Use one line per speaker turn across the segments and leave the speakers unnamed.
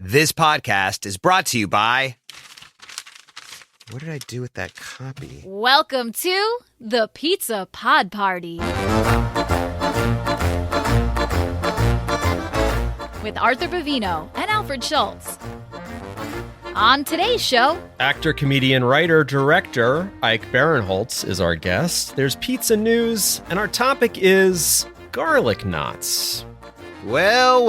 This podcast is brought to you by... What did I do with that copy?
Welcome to the Pizza Pod Party. With Arthur Bavino and Alfred Schultz. On today's show...
Actor, comedian, writer, director Ike Barinholtz is our guest. There's pizza news, and our topic is garlic knots.
Well,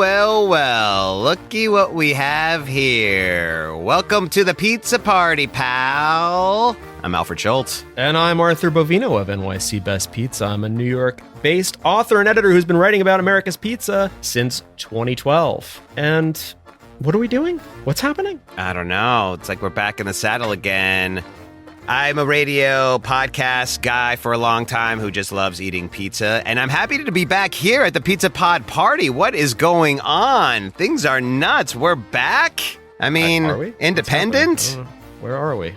looky what we have here. Welcome to the Pizza Party, pal. I'm Alfred Schultz.
And I'm Arthur Bovino of NYC Best Pizza. I'm a New York-based author and editor who's been writing about America's pizza since 2012. And what are we doing? What's happening?
I don't know. It's like we're back in the saddle again. I'm a radio podcast guy for a long time who just loves eating pizza, and I'm happy to be back here at the Pizza Pod Party. What is going on? Things are nuts. We're back. I mean,
are we?
Independent?
Where are we?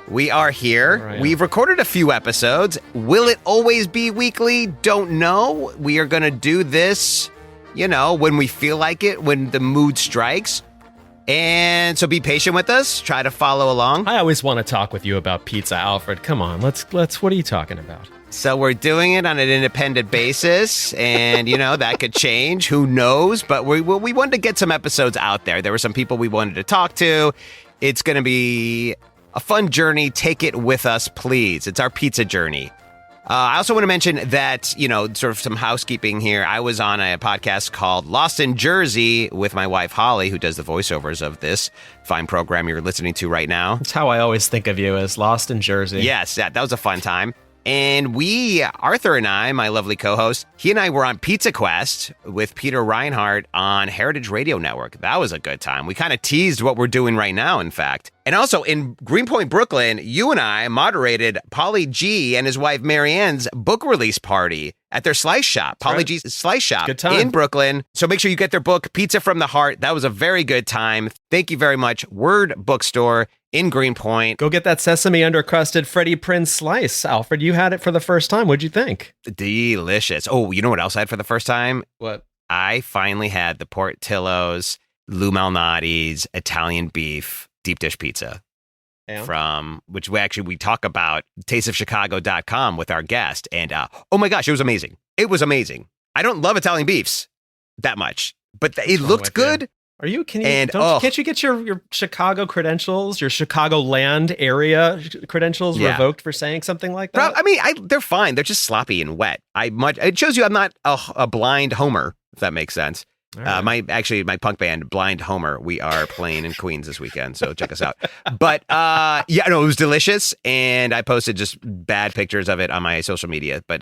We are here.
Right.
We've recorded a few episodes. Will it always be weekly? Don't know. We are going to do this, when we feel like it, when the mood strikes. And so be patient with us. Try to follow along.
I always want to talk with you about pizza, Alfred. Come on, let's. What are you talking about?
So we're doing it on an independent basis, and, that could change. Who knows? But we wanted to get some episodes out there. There were some people we wanted to talk to. It's going to be a fun journey. Take it with us, please. It's our pizza journey. I also want to mention that, sort of some housekeeping here. I was on a podcast called Lost in Jersey with my wife, Holly, who does the voiceovers of this fine program you're listening to right now.
That's how I always think of you, as Lost in Jersey.
Yes, that was a fun time. And Arthur and I, my lovely co-host, he and I were on Pizza Quest with Peter Reinhardt on Heritage Radio Network. That was a good time. We kind of teased what we're doing right now, in fact. And also in Greenpoint, Brooklyn, you and I moderated Pauly G and his wife Marianne's book release party at their slice shop, Pauly G's Slice Shop
good time.
In Brooklyn. So make sure you get their book, Pizza from the Heart. That was a very good time. Thank you very much. Word Bookstore in Greenpoint.
Go get that sesame undercrusted Freddie Prinze slice, Alfred. You had it for the first time. What'd you think?
Delicious. Oh, you know what else I had for the first time?
What?
I finally had the Portillo's Lou Malnati's Italian beef deep dish pizza.
Yeah.
From which we talk about tasteofchicago.com with our guest. And oh my gosh, it was amazing. It was amazing. I don't love Italian beefs that much, but it looked good.
You? Are you? Can't you get your Chicago credentials, your Chicagoland area credentials revoked for saying something like that?
I mean, they're fine. They're just sloppy and wet. It shows you I'm not a blind homer, if that makes sense. Right. My punk band Blind Homer, we are playing in Queens this weekend, so check us out. But it was delicious, and I posted just bad pictures of it on my social media. But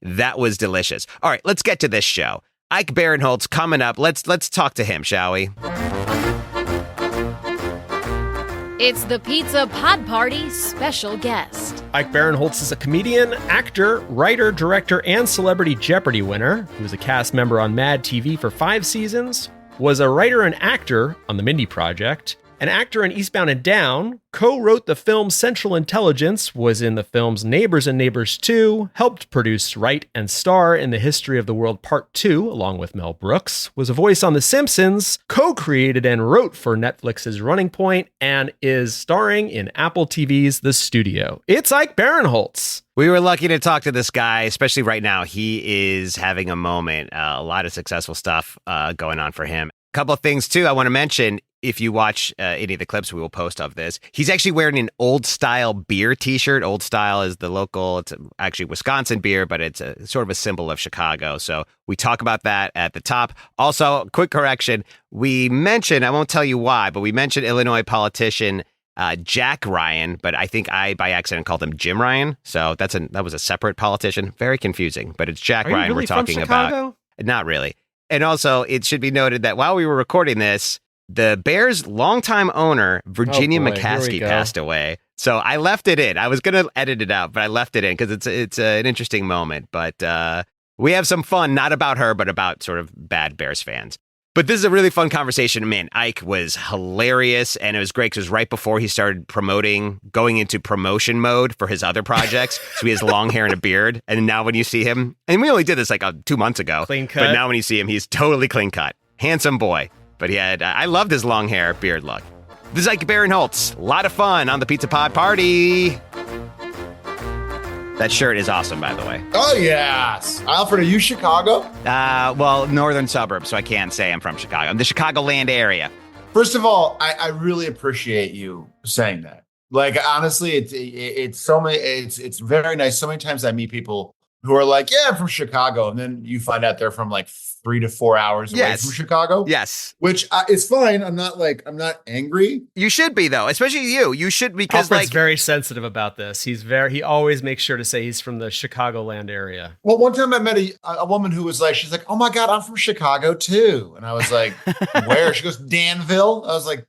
that was delicious. All right, let's get to this show. Ike Barinholtz coming up. Let's talk to him, shall we?
It's the Pizza Pod Party special guest.
Ike Barinholtz is a comedian, actor, writer, director, and Celebrity Jeopardy winner. He was a cast member on Mad TV for 5 seasons, was a writer and actor on The Mindy Project, an actor in Eastbound and Down, co-wrote the film Central Intelligence, was in the films Neighbors and Neighbors 2, helped produce, write, and star in The History of the World Part 2, along with Mel Brooks, was a voice on The Simpsons, co-created and wrote for Netflix's Running Point, and is starring in Apple TV's The Studio. It's Ike Barinholtz.
We were lucky to talk to this guy, especially right now. He is having a moment, a lot of successful stuff going on for him. A couple of things, too, I want to mention. If you watch any of the clips we will post of this, he's actually wearing an Old Style beer t-shirt. Old Style is the local, it's actually Wisconsin beer, but it's a sort of a symbol of Chicago. So we talk about that at the top. Also, quick correction. We mentioned, I won't tell you why, but we mentioned Illinois politician Jack Ryan, but I think I, by accident, called him Jim Ryan. So that was a separate politician. Very confusing, but it's Jack Ryan
really
we're talking
from Chicago?
about. Not really. And also, it should be noted that while we were recording this, the Bears' longtime owner, Virginia McCaskey, passed away. So I left it in. I was going to edit it out, but I left it in because it's an interesting moment. But we have some fun, not about her, but about sort of bad Bears fans. But this is a really fun conversation. Man, Ike was hilarious, and it was great because right before he started going into promotion mode for his other projects. So he has long hair and a beard. And now when you see him, and we only did this like 2 months ago.
Clean cut.
But now when you see him, he's totally clean cut. Handsome boy. But he had, I loved his long hair, beard look. This is like Barinholtz. A lot of fun on the Pizza Pod party. That shirt is awesome, by the way.
Oh, yes. Alfred, are you Chicago?
Well, northern suburbs, so I can't say I'm from Chicago. I'm the Chicagoland area.
First of all, I really appreciate you saying that. Like, honestly, it's so many. It's very nice. So many times I meet people who are like, "Yeah, I'm from Chicago," and then you find out they're from like 3 to 4 hours away from Chicago.
Yes,
which is fine. I'm not angry.
You should be though, especially you. You should because
Alfred's very sensitive about this. He always makes sure to say he's from the Chicagoland area.
Well, one time I met a woman who was like, she's like, "Oh my God, I'm from Chicago too," and I was like, "Where?" She goes, "Danville." I was like,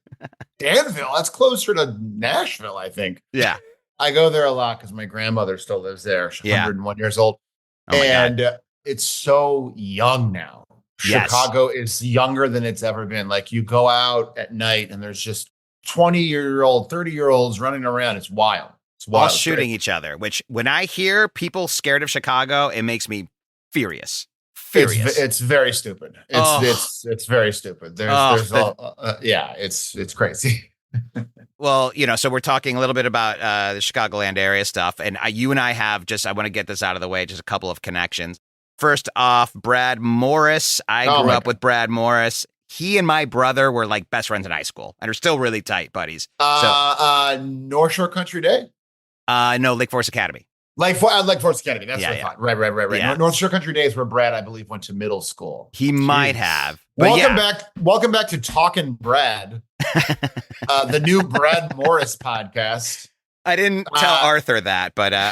Danville? That's closer to Nashville, I think.
Yeah.
I go there a lot because my grandmother still lives there. She's 101 years old.
Oh and
it's so young now.
Yes.
Chicago is younger than it's ever been. Like you go out at night and there's just 20-year-old, 30-year-olds running around. It's wild. It's wild.
All shooting each other, which when I hear people scared of Chicago, it makes me furious.
It's very stupid. It's very stupid. There's it's crazy.
Well, so we're talking a little bit about the Chicagoland area stuff, and you and I have I want to get this out of the way, just a couple of connections. First off, Brad Morris. I grew up with Brad Morris. He and my brother were like best friends in high school and are still really tight buddies.
North Shore Country Day?
No, Lake Forest Academy.
Lake Forest Academy. That's what I thought. Right.
Yeah.
North Shore Country Days where Brad, I believe, went to middle school.
He might have.
Welcome back to Talking Brad, the new Brad Morris podcast.
I didn't tell Arthur that, but
yeah,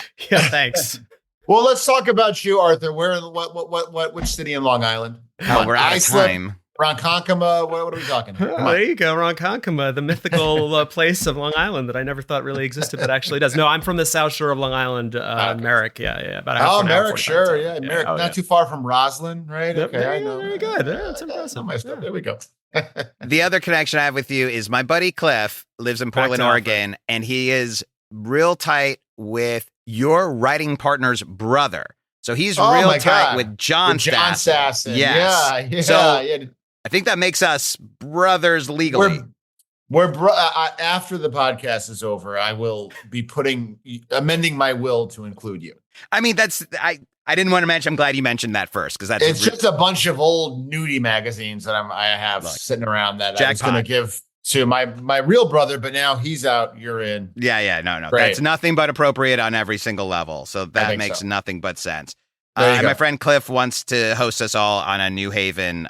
thanks.
Well, let's talk about you, Arthur. Where? Which city in Long Island?
We're out of time.
Ronkonkoma. What are we talking?
There you go, Ronkonkoma, the mythical place of Long Island that I never thought really existed, but actually does. No, I'm from the South Shore of Long Island, Merrick. Yeah, about a half
Merrick, sure, yeah, Merrick, not too far from Roslyn, right?
Yep,
okay, I know.
Very good. That's impressive.
There we go.
The other connection I have with you is my buddy Cliff lives in Portland, Oregon, and he is real tight with your writing partner's brother. So he's real tight with John Sasson.
Yes. Yeah.
So I think that makes us brothers legally.
After the podcast is over, I will be amending my will to include you.
I mean, I didn't want to mention. I'm glad you mentioned that first because it's
just a bunch of old nudie magazines that I have sitting around that I was going to give to my real brother, but now he's out. You're in.
Yeah. No. Great. That's nothing but appropriate on every single level. So that makes nothing but sense. My friend Cliff wants to host us all on a New Haven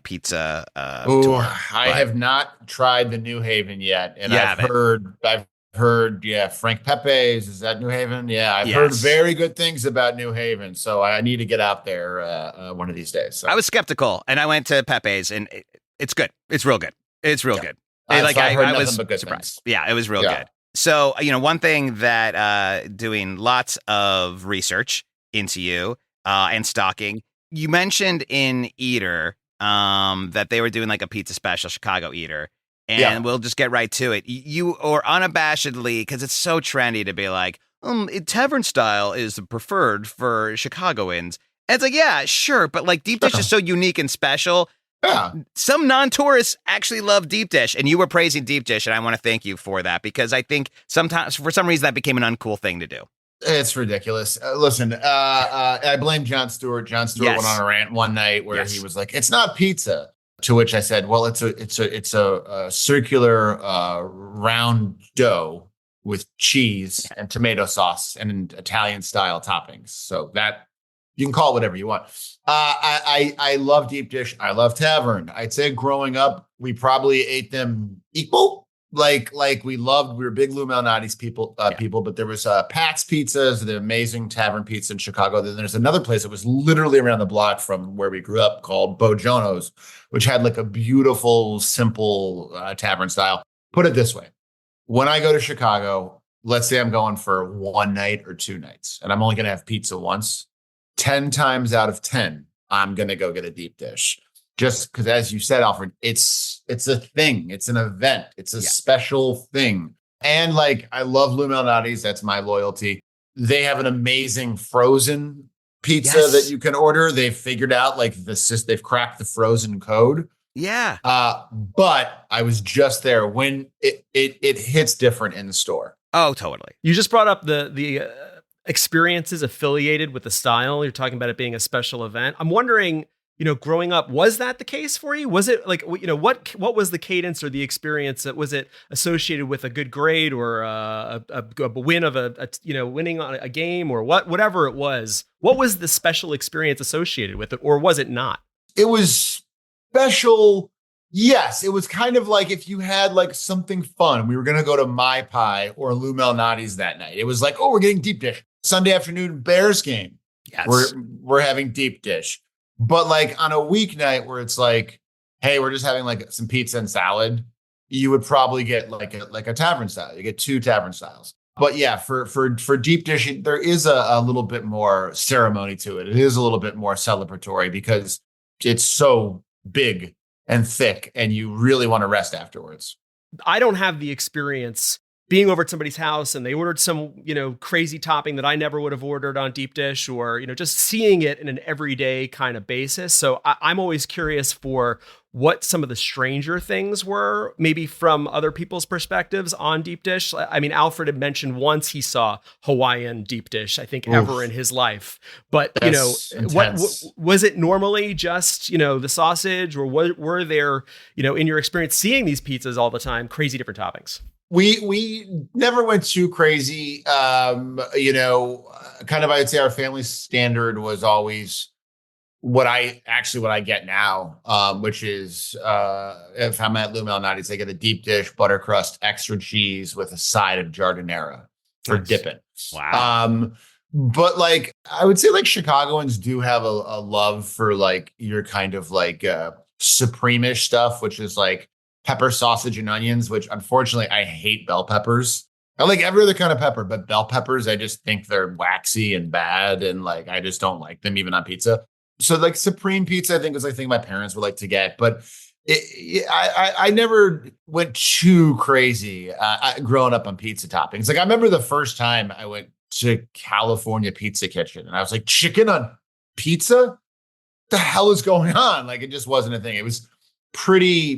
pizza tour.
I have not tried the New Haven yet, and I've heard, Frank Pepe's. Is that New Haven? Yeah, I've heard very good things about New Haven, so I need to get out there one of these days. So.
I was skeptical, and I went to Pepe's, and it's good. It's real good. It's real good.
I was surprised.
Things. Yeah, it was real good. So, one thing that doing lots of research into you and stalking, you mentioned in Eater that they were doing like a pizza special, Chicago Eater, and we'll just get right to it. You or unabashedly, because it's so trendy to be like, tavern style is the preferred for Chicagoans. And it's like, yeah, sure, but like deep dish is so unique and special.
Yeah.
Some non-tourists actually love deep dish, and you were praising deep dish, and I want to thank you for that because I think sometimes, for some reason, that became an uncool thing to do.
It's ridiculous. Listen, I blame Jon Stewart. Jon Stewart went on a rant one night where he was like, "It's not pizza." To which I said, "Well, it's a circular round dough with cheese and tomato sauce and Italian style toppings. So that you can call it whatever you want." I love deep dish. I love tavern. I'd say growing up, we probably ate them equal. Like we were big Lou Malnati's people, but there was Pat's Pizzas, the amazing tavern pizza in Chicago. Then there's another place that was literally around the block from where we grew up called Bojono's, which had like a beautiful, simple tavern style. Put it this way. When I go to Chicago, let's say I'm going for one night or 2 nights, and I'm only going to have pizza once, 10 times out of 10, I'm going to go get a deep dish. Just because, as you said, Alfred, it's a thing. It's an event. It's a special thing. And like, I love Lou Malnati's. That's my loyalty. They have an amazing frozen pizza that you can order. They've figured out they've cracked the frozen code.
Yeah.
But I was just there when it hits different in the store.
Oh, totally.
You just brought up the experiences affiliated with the style. You're talking about it being a special event. I'm wondering, growing up, was that the case for you? Was it like, what was the cadence or the experience? Was it associated with a good grade or a win of winning on a game or whatever it was? What was the special experience associated with it, or was it not?
It was special. Yes, it was kind of like if you had like something fun. We were going to go to My Pie or Lou Malnati's that night. It was like, oh, we're getting deep dish. Sunday afternoon Bears game.
Yes.
We're having deep dish. But like on a weeknight where it's like, hey, we're just having like some pizza and salad, you would probably get like a tavern style. You get 2 tavern styles. But yeah, for deep dish, there is a little bit more ceremony to it. It is a little bit more celebratory because it's so big and thick and you really want to rest afterwards.
I don't have the experience being over at somebody's house and they ordered some, crazy topping that I never would have ordered on deep dish, or, just seeing it in an everyday kind of basis. So I'm always curious for what some of the stranger things were, maybe from other people's perspectives on deep dish. I mean, Alfred had mentioned once he saw Hawaiian deep dish, I think ever in his life. But, what was it normally just, the sausage, or were there, in your experience seeing these pizzas all the time, crazy different toppings?
We never went too crazy. Kind of, I'd say our family standard was always what I get now, which is if I'm at Lou Malnati's, I get a deep dish, butter crust, extra cheese with a side of jardinera for dipping.
Wow.
But like, I would say like Chicagoans do have a love for like your kind of like supreme-ish stuff, which is like pepper, sausage, and onions, which unfortunately I hate bell peppers. I like every other kind of pepper, but bell peppers, I just think they're waxy and bad. And like, I just don't like them even on pizza. So like supreme pizza, I think was a thing my parents would like to get, but I never went too crazy growing up on pizza toppings. Like I remember the first time I went to California Pizza Kitchen and I was like, chicken on pizza? What the hell is going on? Like it just wasn't a thing. It was pretty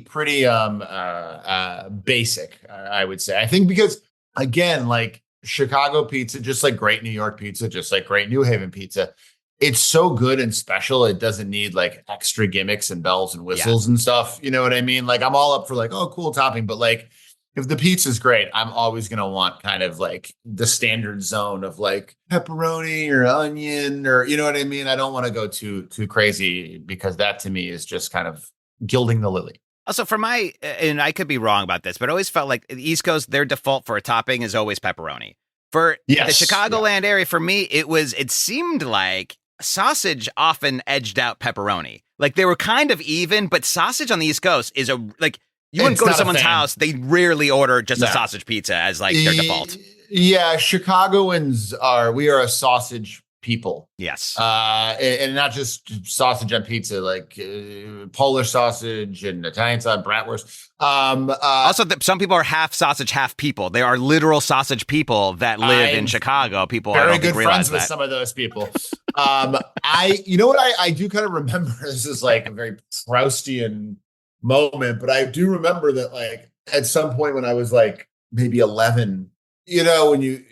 basic, I would say. I think because again, like Chicago pizza, just like great New York pizza, just like great New Haven pizza, it's so good and special. It doesn't need like extra gimmicks and bells and whistles and stuff. You know what I mean? Like I'm all up for like, oh, cool topping. But like if the pizza's great, I'm always going to want kind of like the standard zone of like pepperoni or onion or, you know what I mean? I don't want to go too crazy because that to me is just kind of gilding the lily.
Also, and I could be wrong about this, but I always felt like the East Coast, their default for a topping is always pepperoni. For the Chicagoland area, for me, it seemed like sausage often edged out pepperoni. Like they were kind of even, but sausage on the East Coast is you wouldn't go to someone's house. They rarely order just a sausage pizza as like their default.
Yeah, Chicagoans we are a sausage people.
Yes.
And not just sausage on pizza, like Polish sausage and Italian sausage, bratwurst.
Also, some people are half sausage, half people. They are literal sausage people that live in Chicago. People
very
I don't
good
think
friends
that.
with some of those people. You know what I do kind of remember. This is like a very Proustian moment, but I do remember that like at some point when I was like maybe 11, when you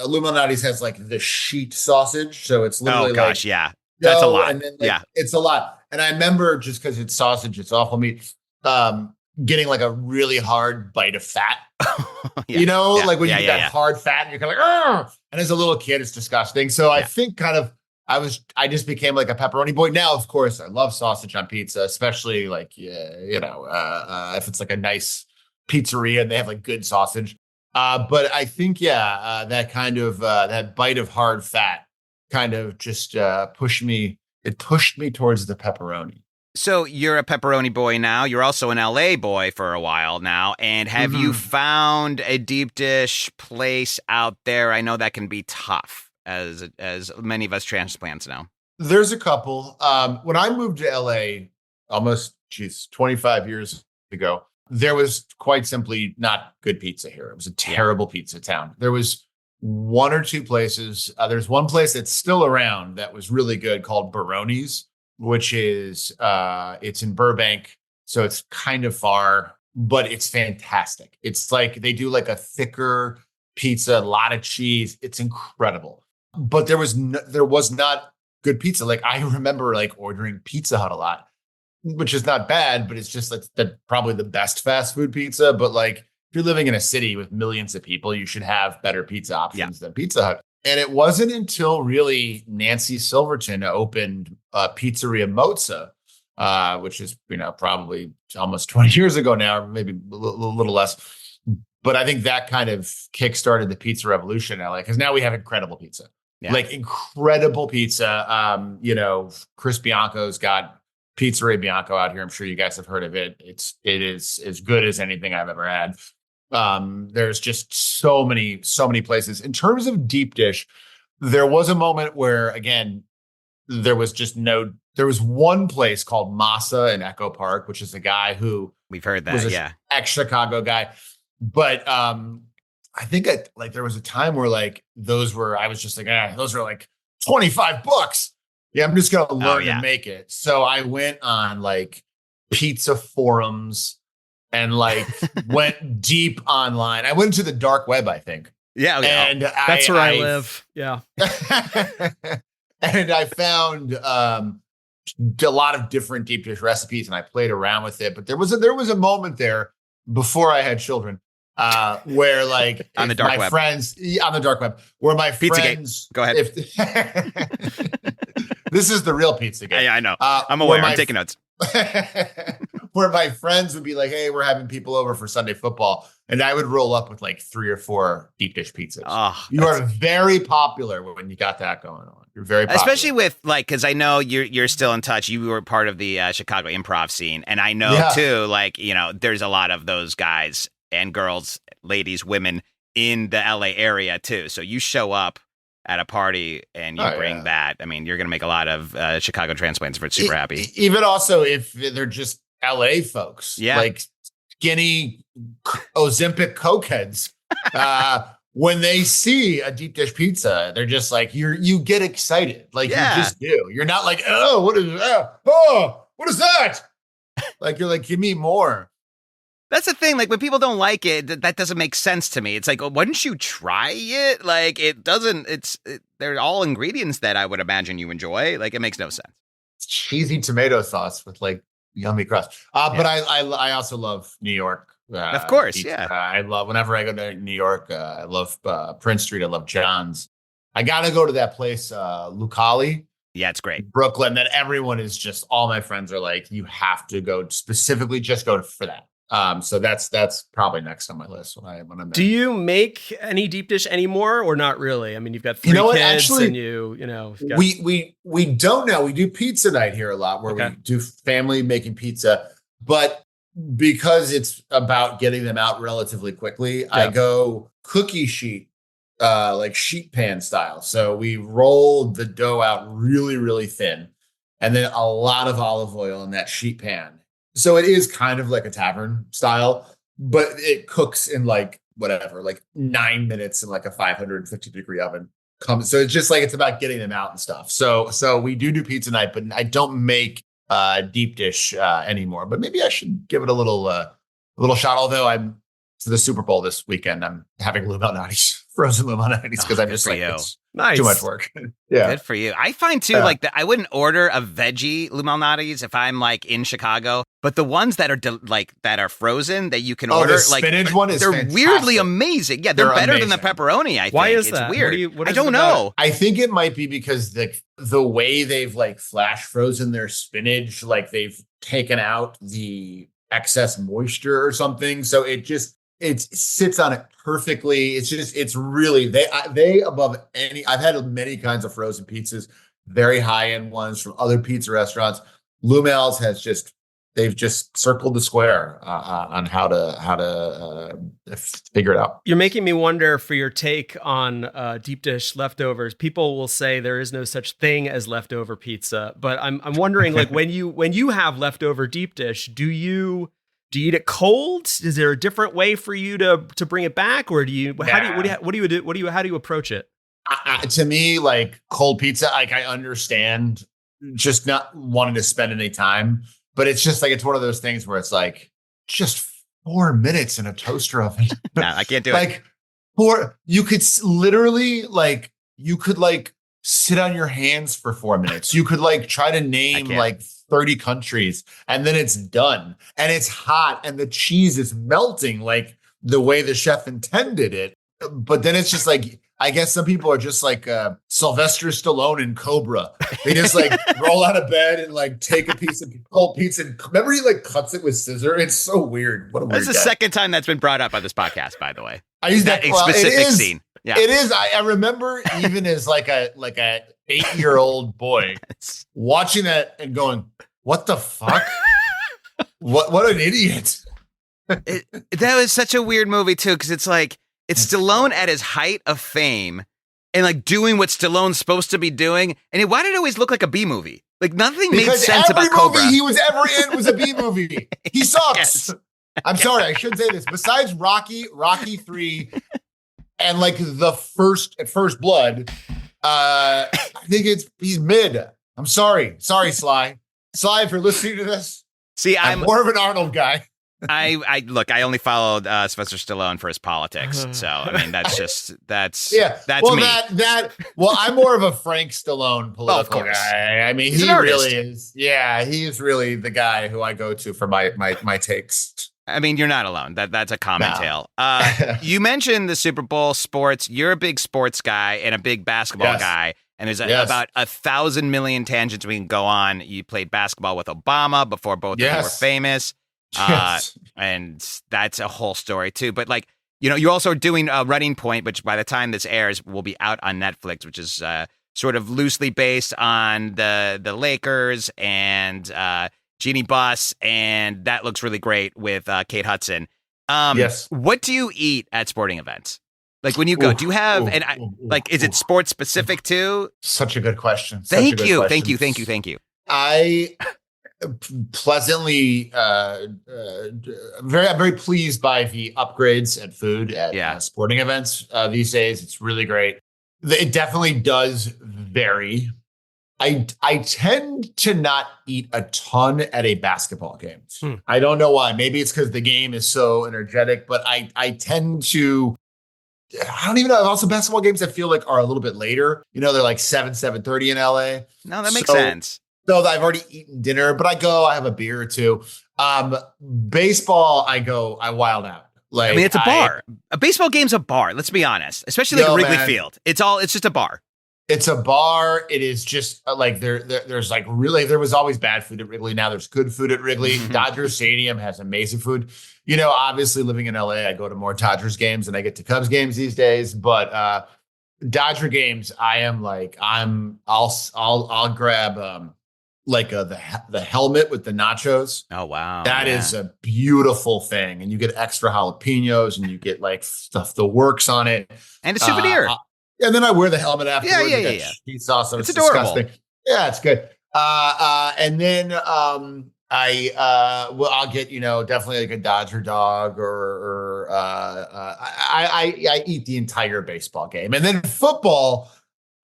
Lou Malnati's has like the sheet sausage, so it's literally
yeah, that's a lot.
And then, it's a lot. And I remember just because it's sausage, it's awful meat. Getting like a really hard bite of fat, like when you get that hard fat and you're kind of like, oh, and as a little kid, it's disgusting. So I think kind of I just became like a pepperoni boy. Now, of course, I love sausage on pizza, especially like, if it's like a nice pizzeria and they have like good sausage. But I think, that kind of that bite of hard fat kind of just pushed me towards the pepperoni.
So you're a pepperoni boy now. You're also an LA boy for a while now. And have you found a deep dish place out there? I know that can be tough, as many of us transplants know.
There's a couple. When I moved to LA almost 25 years ago, there was quite simply not good pizza here. It was a terrible pizza town. There was one or two places. There's one place that's still around that was really good called Baroni's, which is it's in Burbank. so it's kind of far, but it's fantastic. It's like they do like a thicker pizza, a lot of cheese. It's incredible. But there was not good pizza. Like I remember like ordering Pizza Hut a lot, which is not bad, but it's just like probably the best fast food pizza. But like if you're living in a city with millions of people, you should have better pizza options than Pizza Hut. And it wasn't until really Nancy Silverton opened Pizzeria Mozza, which is, probably almost 20 years ago now, or maybe a little less. But I think that kind of kickstarted the pizza revolution in LA, because now we have incredible pizza. Yeah. Like incredible pizza. Chris Bianco's got Pizzeria Bianco out here. I'm sure you guys have heard of it. It is as good as anything I've ever had. There's just so many places. In terms of deep dish, there was a moment where, again, there was one place called Masa in Echo Park, which is a guy who
we've heard that,
was ex-Chicago guy. But I think there was a time where like I was just like, those are like $25. Yeah, I'm just gonna learn to make it. So I went on like pizza forums and like went deep online. I went to the dark web, I think.
Yeah,
and that's where I live. Yeah.
And I found a lot of different deep dish recipes, and I played around with it. But there was a moment there before I had children where like
on the dark web,
where my
Pizzagate.
friends
Go ahead.
This is the real Pizzagate.
Yeah, I know. I'm aware. I'm taking notes.
Where my friends would be like, hey, we're having people over for Sunday football. And I would roll up with like 3 or 4 deep dish pizzas.
Oh,
you are very popular when you got that going on. You're very popular.
Especially with like, because I know you're still in touch. You were part of the Chicago improv scene. And I know too, like, there's a lot of those guys and girls, ladies, women in the LA area too. So you show up at a party and you bring that. I mean, you're going to make a lot of Chicago transplants for super happy.
Even also if they're just LA folks, like skinny Ozempic cokeheads, when they see a deep dish pizza, they're just like, you get excited. Like you just do. You're not like, oh, what is that? Oh, what is that? Like, you're like, give me more.
That's the thing. Like when people don't like it, that doesn't make sense to me. It's like, why don't you try it? Like it doesn't. They're all ingredients that I would imagine you enjoy. Like it makes no sense.
It's cheesy tomato sauce with like yummy crust. But I also love New York.
Of course,
pizza. I love whenever I go to New York. I love Prince Street. I love John's. I gotta go to that place, Lucali.
Yeah, it's great.
Brooklyn. That everyone is just. All my friends are like, you have to go specifically just go for that. So that's probably next on my list when I'm there.
Do you make any deep dish anymore or not really? I mean, you've got 3 kids actually, and
we don't know. We do pizza night here a lot where we do family making pizza, but because it's about getting them out relatively quickly, I go cookie sheet, like sheet pan style. So we roll the dough out really, really thin and then a lot of olive oil in that sheet pan. So it is kind of like a tavern style, but it cooks in like 9 minutes in like a 550 degree oven. So it's just like, it's about getting them out and stuff. So we do pizza night, but I don't make deep dish anymore. But maybe I should give it a little shot. Although I'm for the Super Bowl this weekend, I'm having Lou Malnati's, frozen Lou Malnati's, because I'm just like, it's too much work. Yeah,
good for you. I find too like that. I wouldn't order a veggie Lou Malnati's if I'm like in Chicago, but the ones that are that are frozen that you can order,
the spinach one is
they're
fantastic.
Weirdly amazing. Yeah, they're better than the pepperoni. I think.
Why is
it's
that?
Weird.
What
I don't know.
I think it might be because the way they've like flash frozen their spinach, like they've taken out the excess moisture or something, so it sits on it perfectly. It's really, they above any, I've had many kinds of frozen pizzas, very high end ones from other pizza restaurants. Lou Mal's they've just circled the square on how to figure it out.
You're making me wonder for your take on deep dish leftovers. People will say there is no such thing as leftover pizza, but I'm wondering like when you have leftover deep dish, do you eat it cold? Is there a different way for you to bring it back, or do you? How do you approach it?
To me, like cold pizza, like I understand just not wanting to spend any time. but it's just like, it's one of those things where it's like just 4 minutes in a toaster oven.
No, I can't do it.
Like you could literally like, you could like sit on your hands for 4 minutes. You could like try to name like 30 countries and then it's done and it's hot and the cheese is melting like the way the chef intended it. But then it's just like, I guess some people are just like Sylvester Stallone in Cobra. They just like roll out of bed and like take a piece of cold pizza. And remember, he like cuts it with scissors. It's so weird. What a weird
That's the second time that's been brought up on this podcast, by the way.
I use that
specific scene. Yeah,
it is. I remember even as like a 8-year-old boy watching that and going, "What the fuck? What an idiot!"
That was such a weird movie too, because it's like it's Stallone at his height of fame and like doing what Stallone's supposed to be doing, and why did it always look like a B movie? Like nothing made sense about Cobra.
Every movie he was ever in was a B movie. He sucks. Yes. I'm sorry, I shouldn't say this. Besides Rocky 3. And like the First Blood, I think he's mid. I'm sorry, Sly. Sly, if you're listening to this,
see, I'm
more of an Arnold guy.
I look. I only followed Sylvester Stallone for his politics, so I mean that's
well,
me.
Well, I'm more of a Frank Stallone political guy. I mean, he really is. Yeah, he's really the guy who I go to for my takes.
I mean, you're not alone. That's a common tale. You mentioned the Super Bowl sports. You're a big sports guy and a big basketball guy. And there's about 1,000 million tangents we can go on. You played basketball with Obama before both of you were famous. And that's a whole story too. But like, you also are doing a Running Point, which by the time this airs will be out on Netflix, which is sort of loosely based on the Lakers and Jeannie Buss, and that looks really great with Kate Hudson. What do you eat at sporting events? Like when you go, do you have is it sports specific too?
Such a good question.
Thank you.
I pleasantly, very pleased by the upgrades at food at sporting events these days. It's really great. It definitely does vary. I tend to not eat a ton at a basketball game. I don't know why. Maybe it's because the game is so energetic, but I tend to, I don't even know. Also, basketball games I feel like are a little bit later. They're like 7:30 in LA.
No, that makes sense.
So I've already eaten dinner, but I have a beer or two. Baseball, I wild out. Like,
I mean, it's a bar. A baseball game's a bar. Let's be honest, especially like Wrigley Field. It's just a bar.
It's a bar. It is just like there's like really, there was always bad food at Wrigley. Now there's good food at Wrigley. Dodger Stadium has amazing food. Obviously living in LA, I go to more Dodgers games than I get to Cubs games these days. But Dodger games, I'll grab the helmet with the nachos.
Oh wow,
that is a beautiful thing, and you get extra jalapenos, and you get like stuff the works on it,
and a souvenir.
And then I wear the helmet afterwards.
Yeah.
Cheese sauce.
It's adorable.
Disgusting. Yeah, it's good. And then I'll get definitely like a Dodger dog or I eat the entire baseball game, and then football.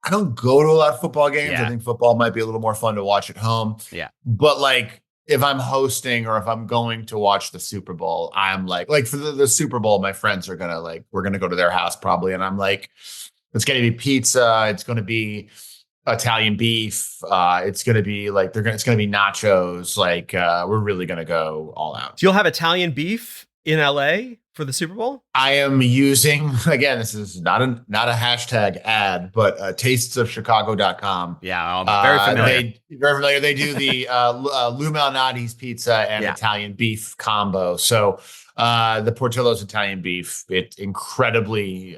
I don't go to a lot of football games. I think football might be a little more fun to watch at home. Yeah, but like if I'm hosting or if I'm going to watch the Super Bowl, I'm like for the Super Bowl, my friends are gonna we're gonna go to their house probably, and I'm like, it's gonna be pizza. It's gonna be Italian beef. It's gonna be it's gonna be nachos. We're really gonna go all out.
So you'll have Italian beef in LA for the Super Bowl?
I am using, again, this is not a hashtag ad, but tastesofchicago.com.
Yeah, I'm very familiar.
Very familiar. They do the Lou Malnati's pizza and Italian beef combo. So the Portillo's Italian beef, it's incredibly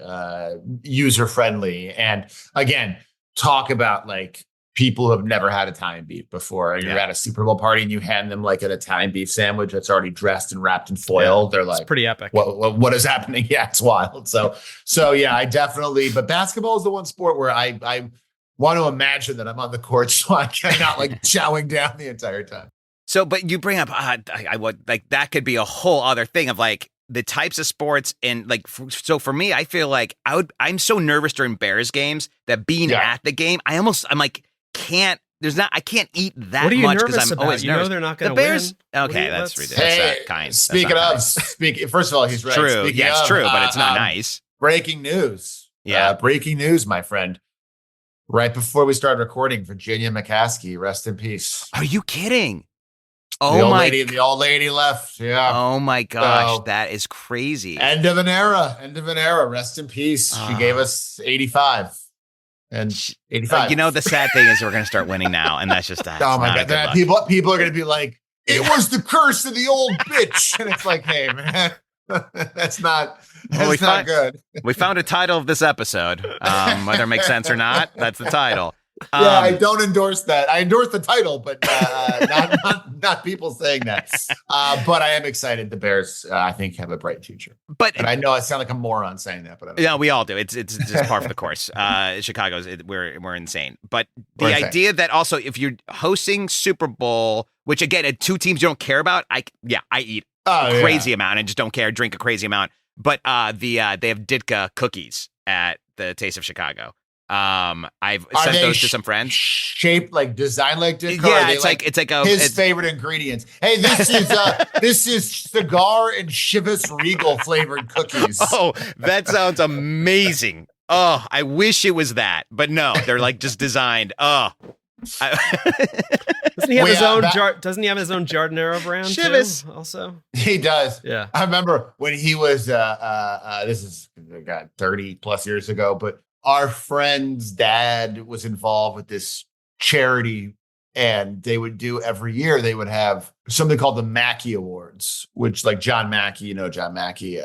user-friendly. And again, talk about people who have never had Italian beef before, and you're at a Super Bowl party and you hand them an Italian beef sandwich that's already dressed and wrapped in foil. They're like,
it's pretty epic.
What is happening? Yeah, it's wild. So yeah, I definitely, but basketball is the one sport where I want to imagine that I'm on the court, so I cannot chowing down the entire time.
So, but you bring up, that could be a whole other thing of the types of sports and so for me, I feel I'm so nervous during Bears games that being at the game, I'm can't there's not. I can't eat that
what are you
much
nervous
because I'm
about?
always
You
nervous.
know they're not going
The
to
Bears.
win.
Okay, that's ridiculous.
Hey,
That's not kind.
Speaking
That's not
of,
kind.
first of all, he's right.
True.
Speaking
Yeah, it's
of,
true, but it's not nice.
Breaking news.
Yeah.
Breaking news, my friend. Right before we started recording, Virginia McCaskey, rest in peace.
Are you kidding?
The old lady left. Yeah.
Oh my gosh,
So,
that is crazy.
End of an era. Rest in peace. She gave us 85 and 85.
You know, the sad thing is we're going to start winning now, and that's just that.
Oh my God. People are going to be like, it was the curse of the old bitch. And it's like, hey, man, that's not good.
We found a title of this episode. Whether it makes sense or not, that's the title.
Yeah, I don't endorse that. I endorse the title, but not people saying that. But I am excited. The Bears, I think, have a bright future. And I know I sound like a moron saying that, but
yeah, we all do. It's just par for the course. Chicago's we're insane. But the idea that also if you're hosting Super Bowl, which again, at two teams you don't care about, I eat a crazy amount and just don't care. Drink a crazy amount. But they have Ditka cookies at the Taste of Chicago. I've sent those to some friends.
Shaped like designed like Ditka.
Yeah, it's like
his favorite ingredients. Hey, this is cigar and Chivas Regal flavored cookies.
Oh, that sounds amazing. Oh, I wish it was that, but no, they're like just designed. Oh.
Doesn't he have his own Doesn't he have his own Giardinero brand
Chivas
too, also?
He does.
Yeah.
I remember when he was this is 30 plus years ago, but our friend's dad was involved with this charity, and they would do every year. They would have something called the Mackey Awards, which like John Mackey, John Mackey.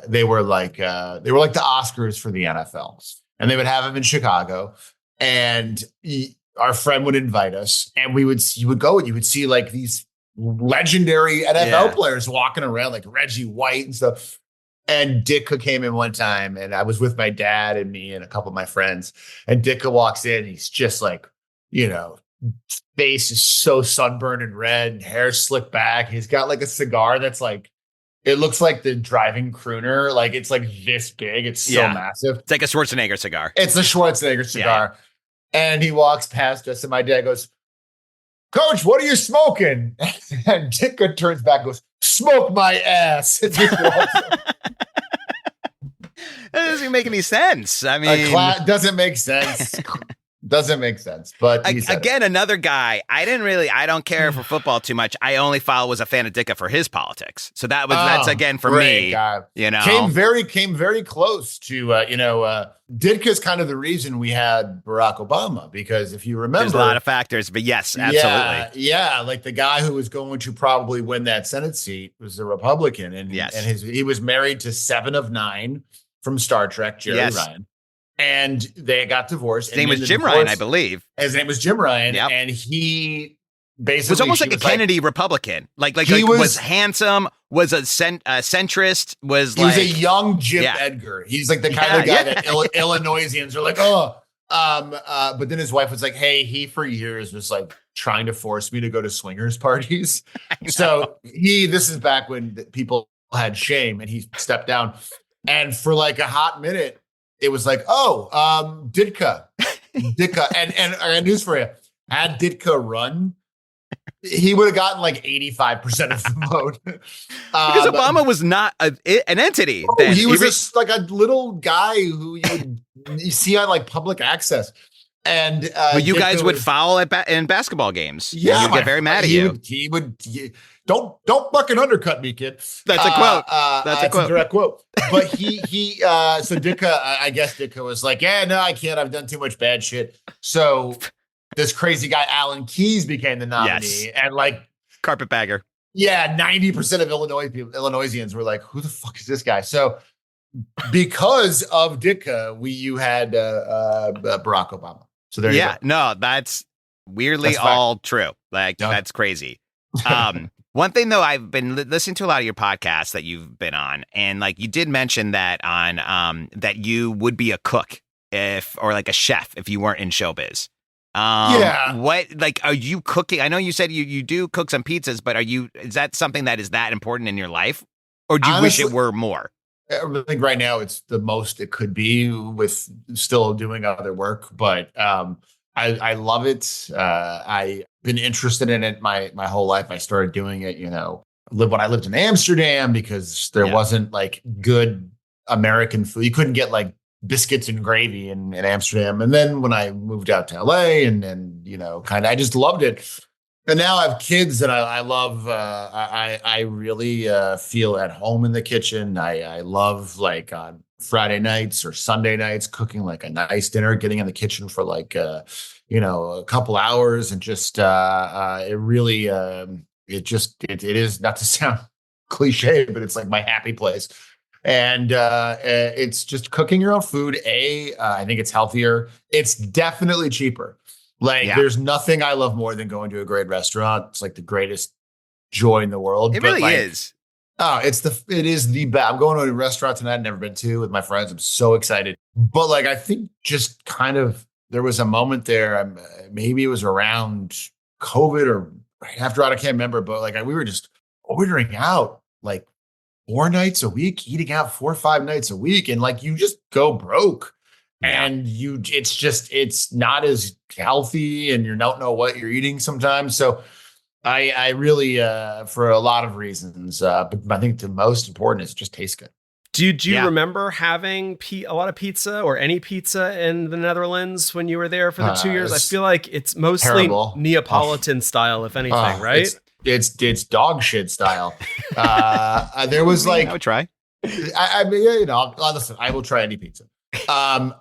They were like the Oscars for the NFL, and they would have them in Chicago. And our friend would invite us, and you would go, and you would see like these legendary NFL players walking around, like Reggie White and stuff. And Ditka came in one time, and I was with my dad and me and a couple of my friends. And Ditka walks in, and he's just like, face is so sunburned and red, and hair slicked back. He's got like a cigar that's like, it looks like the driving crooner. Like it's like this big. It's so massive.
It's like a Schwarzenegger cigar.
It's a Schwarzenegger cigar. Yeah. And he walks past us, and my dad goes, "Coach, what are you smoking?" And Ditka turns back and goes, "Smoke my ass." It just walks
That doesn't make any sense. I mean,
doesn't make sense. Doesn't make sense. But
again, another guy. I don't care for football too much. I only was a fan of Ditka for his politics. So that's again for me.
Guy. Came very close to Ditka's kind of the reason we had Barack Obama, because if you remember,
there's a lot of factors, but yes, absolutely.
Yeah, like the guy who was going to probably win that Senate seat was a Republican, and he was married to 7 of 9 from Star Trek, Jerry Ryan. And they got divorced.
His name was Jim Ryan, I believe.
His name was Jim Ryan. Yep. And he basically
was almost like a Kennedy Republican. Like he was handsome, was a centrist, he was
a young Jim Edgar. He's like the kind of guy that Illinoisians are like, but then his wife was like, hey, he for years was like trying to force me to go to swingers parties. So this is back when people had shame, and he stepped down. And for like a hot minute, it was like, Ditka. And I got news for you. Had Ditka run, he would have gotten like 85% of the vote.
Because Obama was not an entity. Then.
He was just like a little guy who you see on like public access. And
you guys would foul in basketball games.
Yeah,
he'd get very mad at you.
He would. Don't fucking undercut me, kid.
That's a quote.
That's a direct quote. But so Ditka, I guess Ditka was like, yeah, no, I can't. I've done too much bad shit. So this crazy guy, Alan Keyes, became the nominee, and like
carpetbagger.
Yeah, 90% of Illinoisians were like, who the fuck is this guy? So because of Ditka, you had Barack Obama. So there you go.
No, that's weirdly all true. Like that's crazy. One thing though, I've been listening to a lot of your podcasts that you've been on, and like you did mention that on that you would be a cook or like a chef if you weren't in showbiz. What, like, are you cooking? I know you said you do cook some pizzas, but is that something that is that important in your life, or do you wish it were more?
I think right now it's the most it could be with still doing other work, but I love it. I've been interested in it my whole life. I started doing it, when I lived in Amsterdam because there wasn't like good American food. You couldn't get like biscuits and gravy in Amsterdam. And then when I moved out to LA and I just loved it. And now I have kids that I love. I really feel at home in the kitchen. I love like on Friday nights or Sunday nights cooking like a nice dinner, getting in the kitchen for like a couple hours, and just it really it is, not to sound cliche, but it's like my happy place. And it's just cooking your own food. I think it's healthier. It's definitely cheaper. Like there's nothing I love more than going to a great restaurant. It's like the greatest joy in the world.
It really is.
Oh, it is the best. I'm going to a restaurant tonight I've never been to with my friends. I'm so excited. But like, I think just kind of, there was a moment there, maybe it was around COVID or right after, I can't remember, but like we were just ordering out like 4 nights a week, eating out 4 or 5 nights a week. And like, you just go broke. And it's not as healthy, and you don't know what you're eating sometimes. So I really, for a lot of reasons, but I think the most important is it just tastes good.
Do you remember having a lot of pizza or any pizza in the Netherlands when you were there for the 2 years? I feel like it's mostly Neapolitan style, if anything, right?
It's dog shit style. There was like,
I would try.
I mean, listen, I will try any pizza. There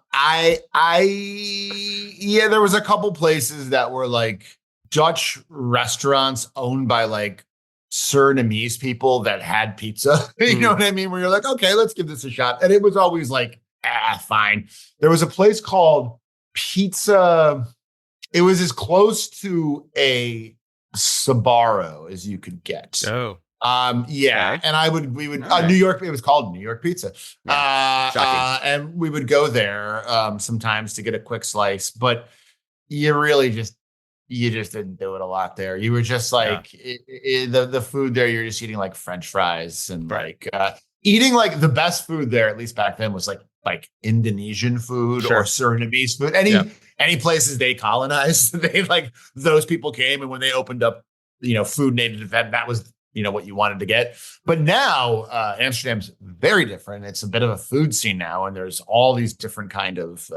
was a couple places that were like Dutch restaurants owned by like Surinamese people that had pizza. You know what I mean? Where you're like, okay, let's give this a shot. And it was always like, fine. There was a place called Pizza. It was as close to a Sbarro as you could get.
Oh.
Okay. And we would New York, it was called New York Pizza. And we would go there sometimes to get a quick slice, but you just didn't do it a lot there. You were just like the food there, you're just eating like French fries and like eating like the best food there, at least back then, was like Indonesian food or Surinamese food. Any places they colonized, they like those people came, and when they opened up, food native to them, that was what you wanted to get. But now Amsterdam's very different. It's a bit of a food scene now, and there's all these different kind of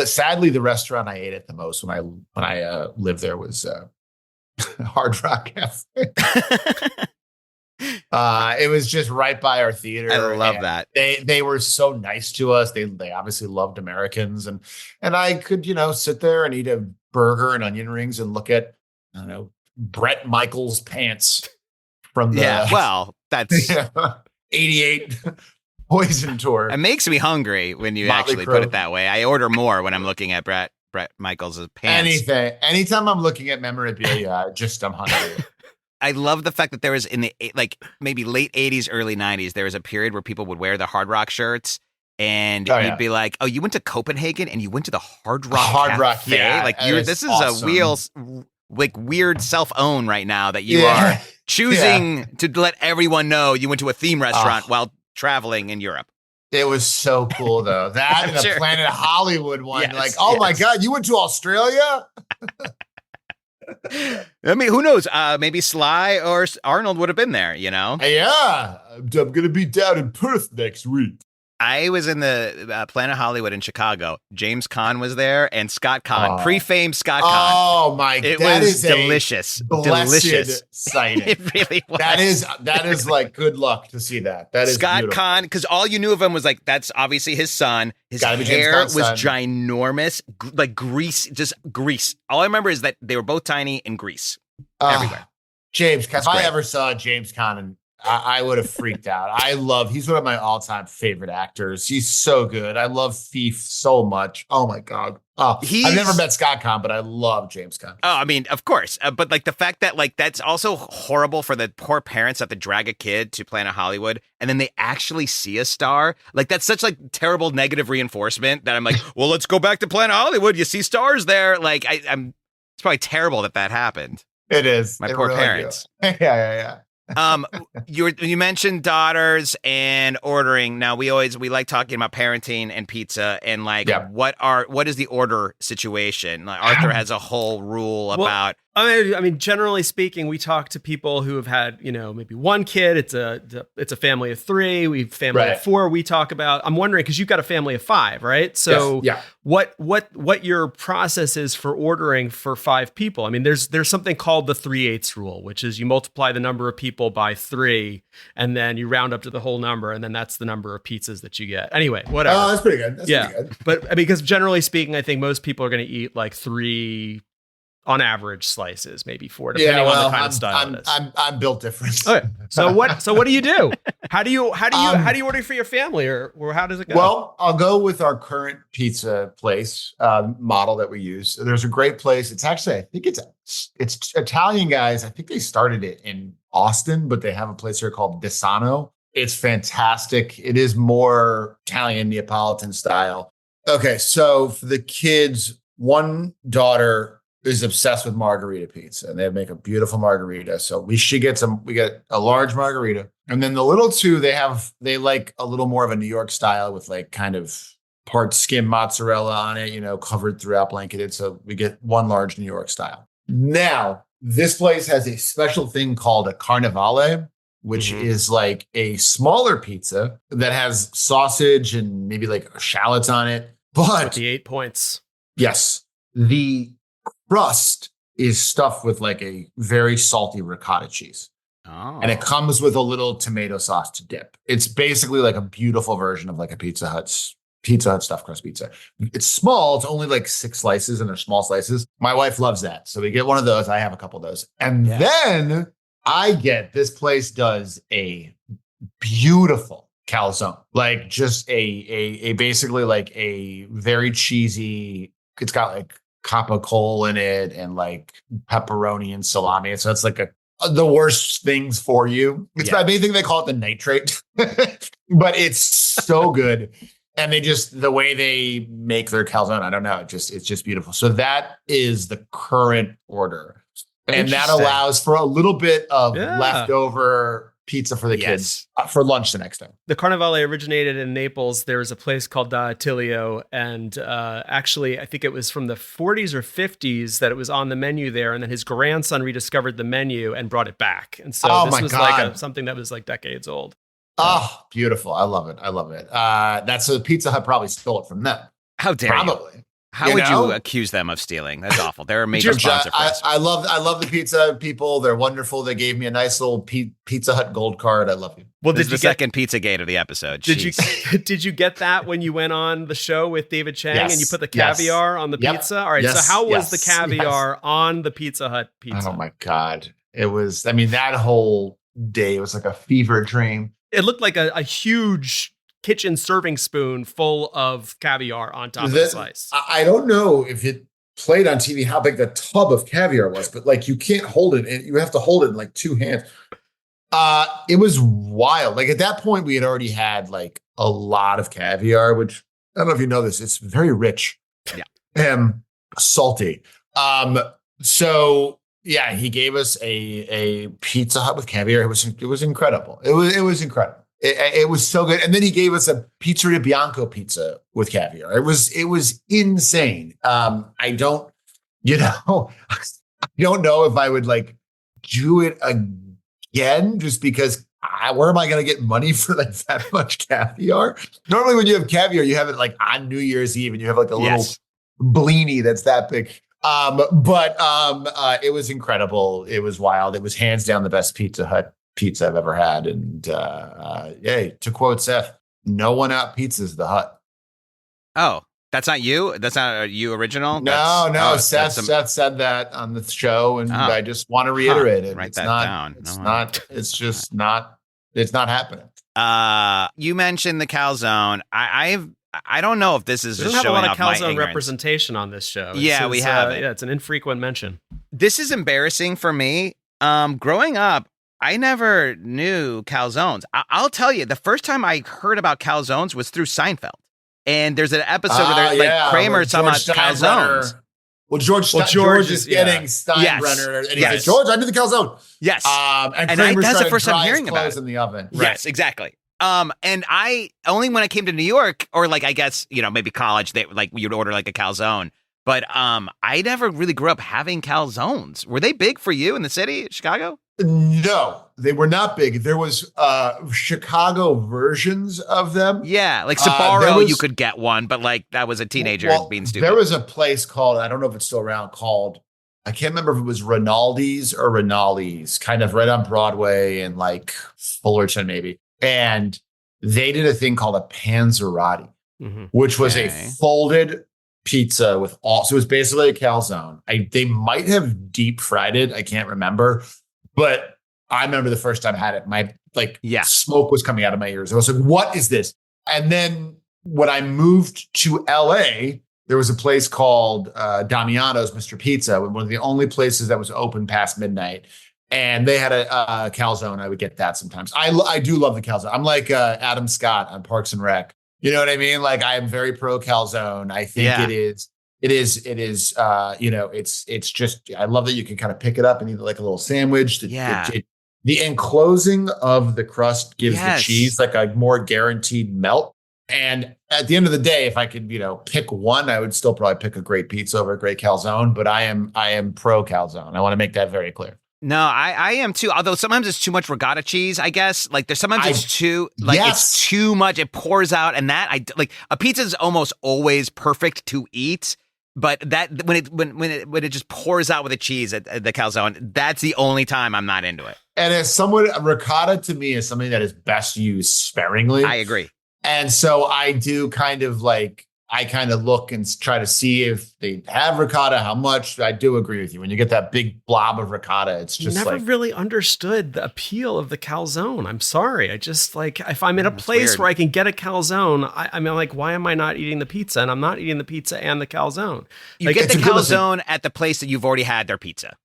sadly, the restaurant I ate at the most when I lived there was Hard Rock Cafe. It was just right by our theater.
I love that.
They were so nice to us. They obviously loved Americans, and I could sit there and eat a burger and onion rings and look at Bret Michaels' pants from the
that's
88 Poison tour.
It makes me hungry when you actually put it that way. I order more when I'm looking at Bret Michaels' pants.
Anytime I'm looking at memorabilia, I'm hungry.
I love the fact that there was in the maybe late 80s, early 90s, there was a period where people would wear the Hard Rock shirts, and you'd be like, "Oh, you went to Copenhagen and you went to the Hard Rock Cafe?
Yeah,
this is awesome. A weird self-own right now that you are choosing to let everyone know you went to a theme restaurant while traveling in Europe."
It was so cool, though. That and the Planet Hollywood one. My God, you went to Australia?
I mean, who knows? Maybe Sly or Arnold would have been there,
Yeah. I'm going to be down in Perth next week.
I was in the Planet Hollywood in Chicago. James Caan was there, and Scott Caan, pre-famed Scott Caan.
Oh my!
It was delicious, delicious
sighting.
It really was.
That is like good luck to see that. That is
Scott Caan, because all you knew of him was like that's obviously his son. His hair was ginormous, like grease, just grease. All I remember is that they were both tiny and grease everywhere.
James, if I ever saw James Caan, I would have freaked out. He's one of my all-time favorite actors. He's so good. I love Thief so much. Oh my God. I've never met Scott Caan, but I love James Caan.
Oh, I mean, of course. But like the fact that like that's also horrible for the poor parents that have to drag a kid to Planet Hollywood, and then they actually see a star. Like that's such like terrible negative reinforcement that I'm like, well, let's go back to Planet Hollywood. You see stars there. Like it's probably terrible that happened.
It is.
My poor parents.
Yeah.
You mentioned daughters and ordering. Now we like talking about parenting and pizza and like what is the order situation? Like Arthur has a whole rule about.
I mean, generally speaking, we talk to people who have had, maybe one kid. It's a family of 3. We've family of 4. We talk about. I'm wondering because you've got a family of 5, right? So what your process is for ordering for 5 people? I mean, there's something called the 3/8 rule, which is you multiply the number of people by 3, and then you round up to the whole number, and then that's the number of pizzas that you get. Anyway, whatever.
Oh, that's pretty good. That's pretty good.
But because generally speaking, I think most people are going to eat like 3. On average, slices, maybe 4, depending on the kind of style it is.
I'm built different.
Okay. So what do you do? How do you order for your family, or how does it go?
Well, I'll go with our current pizza place model that we use. There's a great place. It's actually, I think it's Italian guys. I think they started it in Austin, but they have a place here called Desano. It's fantastic. It is more Italian Neapolitan style. Okay, so for the kids, one daughter is obsessed with margarita pizza, and they make a beautiful margarita. So we get a large margarita. And then the little 2, they like a little more of a New York style with like kind of part skim mozzarella on it, covered throughout, blanketed. So we get one large New York style. Now, this place has a special thing called a carnivale, which is like a smaller pizza that has sausage and maybe like shallots on it. But
with the 8 points.
Yes. The crust is stuffed with like a very salty ricotta cheese. Oh. And it comes with a little tomato sauce to dip. It's basically like a beautiful version of like a Pizza Hut stuffed crust pizza. It's small. It's only like 6 slices, and they're small slices. My wife loves that. So we get one of those. I have a couple of those. And then this place does a beautiful calzone, like just a basically like a very cheesy, it's got like capicola in it and like pepperoni and salami. So it's like the worst things for you. It's I think they call it the nitrate, but it's so good. And the way they make their calzone, I don't know. It's just beautiful. So that is the current order. And that allows for a little bit of leftover pizza for the kids for lunch the next day.
The Carnivale originated in Naples. There was a place called Da Attilio, and actually, I think it was from the 40s or 50s that it was on the menu there, and then his grandson rediscovered the menu and brought it back. And so this was like something that was like decades old.
Oh, beautiful. I love it. That's a Pizza Hut probably stole it from them.
How dare you? How would you accuse them of stealing? That's awful. They're a major sponsor for us.
I love the pizza people. They're wonderful. They gave me a nice little Pizza Hut gold card. I love you.
Well, this is the second Pizza Gate of the episode.
Did you get that when you went on the show with David Chang and you put the caviar on the pizza? All right. So how was the caviar on the Pizza Hut pizza?
Oh my God. It was, that whole day was like a fever dream.
It looked like a huge kitchen serving spoon full of caviar on top of the slice.
I don't know if it played on TV how big the tub of caviar was, but like you can't hold it. You have to hold it in like 2 hands. It was wild. Like at that point, we had already had like a lot of caviar, which I don't know if you know this. It's very rich. Yeah. Salty. So yeah, he gave us a Pizza Hut with caviar. It was incredible. It was incredible. It was so good. And then he gave us a Pizzeria Bianco pizza with caviar. It was insane. I don't know if I would like do it again, just because where am I going to get money for like that much caviar? Normally when you have caviar, you have it like on New Year's Eve and you have like a little blini that's that big. But it was incredible. It was wild. It was hands down the best Pizza Hut pizza I've ever had. And to quote Seth, no one out pizzas the Hut.
Oh, that's not you? That's not you original?
No. Seth said that on the show, and I just want to reiterate it.
Write that down.
It's not happening.
You mentioned the calzone. I don't know if this is just showing off my ignorance. We don't have a lot of calzone
representation on this show.
We haven't.
It's an infrequent mention.
This is embarrassing for me. Growing up, I never knew calzones. I'll tell you, the first time I heard about calzones was through Seinfeld. And there's an episode where Kramer's talking about calzones.
Well, George is getting Steinbrenner, and he's like, George, I need the calzone.
Yes.
And
that's the first time hearing about it.
In the oven.
Right. Yes, exactly. And I only when I came to New York, or like I guess maybe college, they like you'd order like a calzone. But I never really grew up having calzones. Were they big for you in the city, Chicago?
No, they were not big. There was Chicago versions of them.
Yeah, like Sbarro, you could get one, but like that was a teenager being stupid.
There was a place called, I don't know if it's still around, called, I can't remember if it was Rinaldi's or Rinaldi's, kind of right on Broadway and like Fullerton maybe. And they did a thing called a panzerotti, which was a folded pizza with so it was basically a calzone. They might have deep fried it. I can't remember. But I remember the first time I had it, my smoke was coming out of my ears. I was like, what is this? And then when I moved to LA, there was a place called Damiano's Mr. Pizza, one of the only places that was open past midnight. And they had a calzone. I would get that sometimes. I do love the calzone. I'm like Adam Scott on Parks and Rec. You know what I mean? Like I am very pro calzone. I think it is. It's just, I love that you can kind of pick it up and eat it like a little sandwich. The enclosing of the crust gives the cheese like a more guaranteed melt. And at the end of the day, if I could, pick one, I would still probably pick a great pizza over a great calzone, but I am pro calzone. I want to make that very clear.
No, I am too. Although sometimes it's too much regatta cheese, I guess. Like there's sometimes it's too it's too much. It pours out, and that a pizza is almost always perfect to eat. But that when it just pours out with the cheese at the calzone, that's the only time I'm not into it.
And as someone, ricotta to me is something that is best used sparingly.
I agree.
And so I do kind of look and try to see if they have ricotta, how much. I do agree with you. When you get that big blob of ricotta, it's just
never really understood the appeal of the calzone. I'm sorry. I just if I'm in a place where I can get a calzone, I mean, like, why am I not eating the pizza? And I'm not eating the pizza and the calzone.
You get the calzone at the place that you've already had their pizza.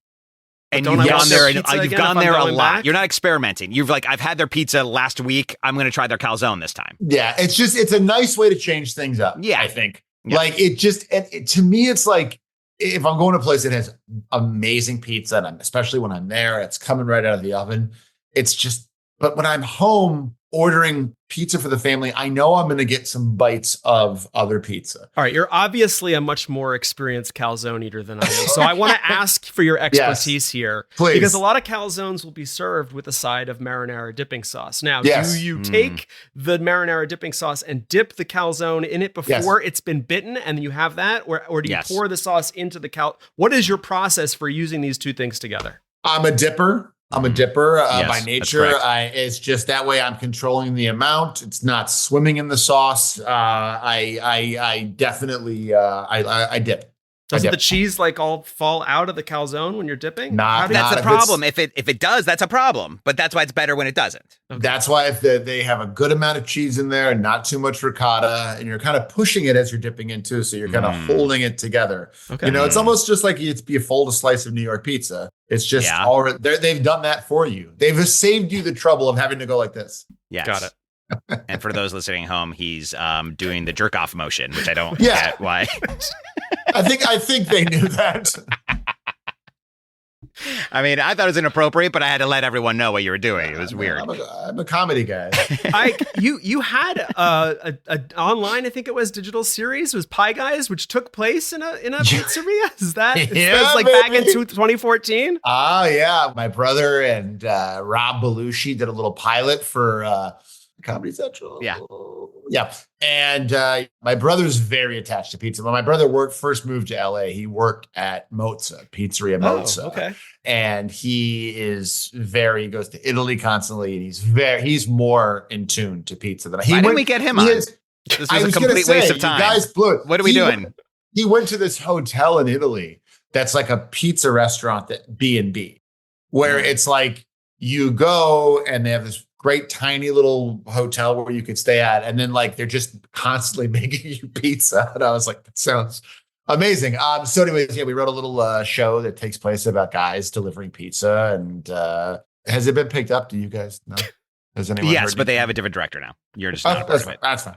And you've gone there, you've gone there a lot. Back? You're not experimenting. I've had their pizza last week. I'm going to try their calzone this time.
Yeah, it's a nice way to change things up. Yeah, I think. Yeah. Like to me, it's like if I'm going to a place that has amazing pizza, and especially when I'm there, it's coming right out of the oven. It's just, but when I'm home ordering pizza for the family, I know I'm going to get some bites of other pizza.
All right. You're obviously a much more experienced calzone eater than I am. So I want to ask for your expertise here.
Please.
Because a lot of calzones will be served with a side of marinara dipping sauce. Now, do you take the marinara dipping sauce and dip the calzone in it before it's been bitten and then you have that? Or do you pour the sauce into the What is your process for using these two things together?
I'm a dipper by nature. It's just that way I'm controlling the amount. It's not swimming in the sauce. I definitely dip.
Doesn't the cheese all fall out of the calzone when you're dipping?
That's the problem. If it does, that's a problem. But that's why it's better when it doesn't.
Okay. That's why if they have a good amount of cheese in there and not too much ricotta, and you're kind of pushing it as you're dipping into, so you're kind of holding it together. Okay. It's almost just like you fold a slice of New York pizza. It's just they've done that for you. They've saved you the trouble of having to go like this.
Yes. Got it. And for those listening home, he's doing the jerk off motion, which I don't get why.
I think they knew that.
I mean, I thought it was inappropriate, but I had to let everyone know what you were doing. It was weird.
I'm a comedy guy.
You had a online, I think it was, digital series, was Pie Guys, which took place in a pizzeria. Is that back in 2014?
Yeah. My brother and Rob Belushi did a little pilot for Comedy Central. Yeah. And my brother's very attached to pizza. When my brother first moved to LA, he worked at Pizzeria Mozza. Okay. And he goes to Italy constantly, and he's more in tune to pizza than I.
Why didn't we get him on? This was a complete waste of time. You guys blew it. What are we doing?
He went to this hotel in Italy that's like a pizza restaurant, that B&B, where it's like you go and they have this great tiny little hotel where you could stay at. And then they're just constantly making you pizza. And I was like, that sounds amazing. So anyways, we wrote a little show that takes place about guys delivering pizza. And has it been picked up? Do you guys know? Has anyone heard
but they have a different director now. You're just not a part of it.
That's fine.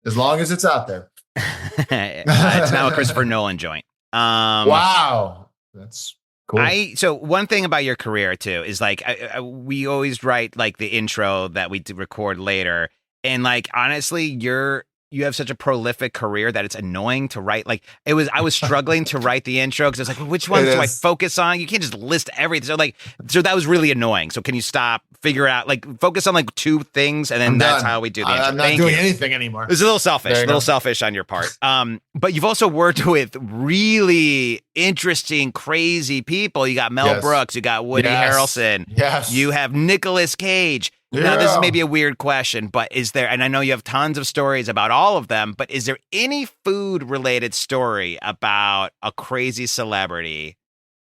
As long as it's out there.
It's now a Christopher Nolan joint.
Wow. That's cool.
So one thing about your career too is like we always write like the intro that we record later, and like honestly, you have such a prolific career that it's annoying to write. Like I was struggling to write the intro because it's like, well, which ones do I focus on? You can't just list everything. So that was really annoying. So can you stop, figure out, like focus on like 2 things, and then that's how we do the intro.
I'm not doing anything anymore.
It's a little selfish on your part. But you've also worked with really interesting, crazy people. You got Mel Brooks, you got Woody Harrelson.
Yes.
You have Nicolas Cage. Now, this is maybe a weird question, but is there, and I know you have tons of stories about all of them, but is there any food-related story about a crazy celebrity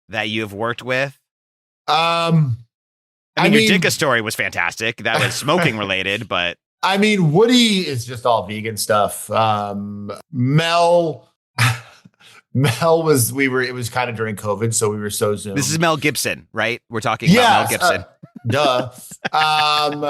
that you have worked with? I mean, your Ditka story was fantastic. That was smoking related, but...
I mean, Woody is just all vegan stuff. Mel was, it was kind of during COVID, so we were so Zoom.
This is Mel Gibson, right? We're talking about Mel Gibson.
Duh. Trying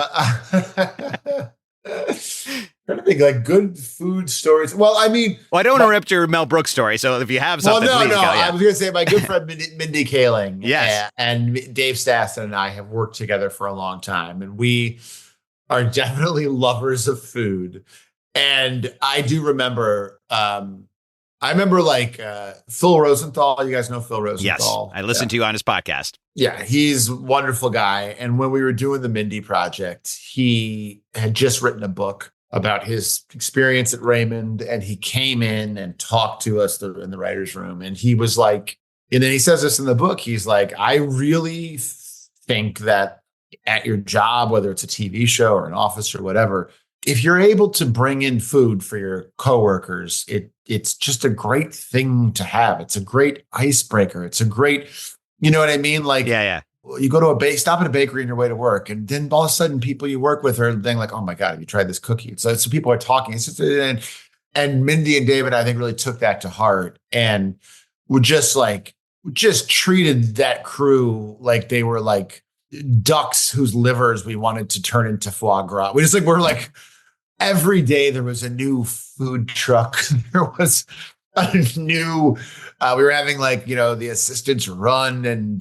to think like good food stories. Well, I mean,
I don't want to rip your Mel Brooks story. So if you have something, please go.
I was going to say my good friend Mindy Kaling,
yes,
and Dave Stassen and I have worked together for a long time, and we are definitely lovers of food. And I do remember. I remember like Phil Rosenthal. You guys know Phil Rosenthal.
Yes, I listened to you on his podcast.
Yeah, he's a wonderful guy. And when we were doing the Mindy Project, he had just written a book about his experience at Raymond. And he came in and talked to us in the writer's room. And he was like, and then he says this in the book, he's like, I really think that at your job, whether it's a TV show or an office or whatever, if you're able to bring in food for your coworkers, it's just a great thing to have. It's a great icebreaker. It's a great, you know what I mean? Like, you go to stop at a bakery on your way to work, and then all of a sudden people you work with are then like, oh my God, have you tried this cookie? So people are talking. It's just, and Mindy and David, I think, really took that to heart and would just treated that crew like they were like ducks whose livers we wanted to turn into foie gras. We're like, every day there was a new food truck. There was a new, we were having like, the assistants run and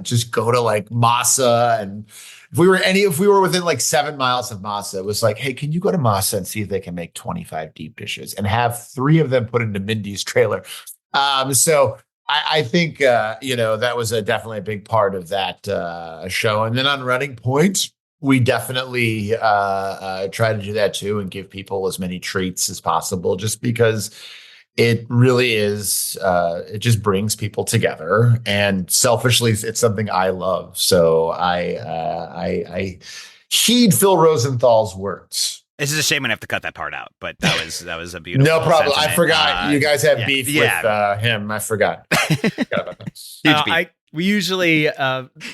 just go to like Masa. And if we were within like 7 miles of Masa, it was like, hey, can you go to Masa and see if they can make 25 deep dishes and have 3 of them put into Mindy's trailer? So I think, that was definitely a big part of that show. And then on Running Point, we definitely try to do that too and give people as many treats as possible, just because it really is, it just brings people together. And selfishly, it's something I love. So I heed Phil Rosenthal's words.
This is a shame I have to cut that part out, but that was a beautiful.
No problem.
Sentiment.
I forgot you guys have beef with him. I forgot. About that.
Huge beef.
We usually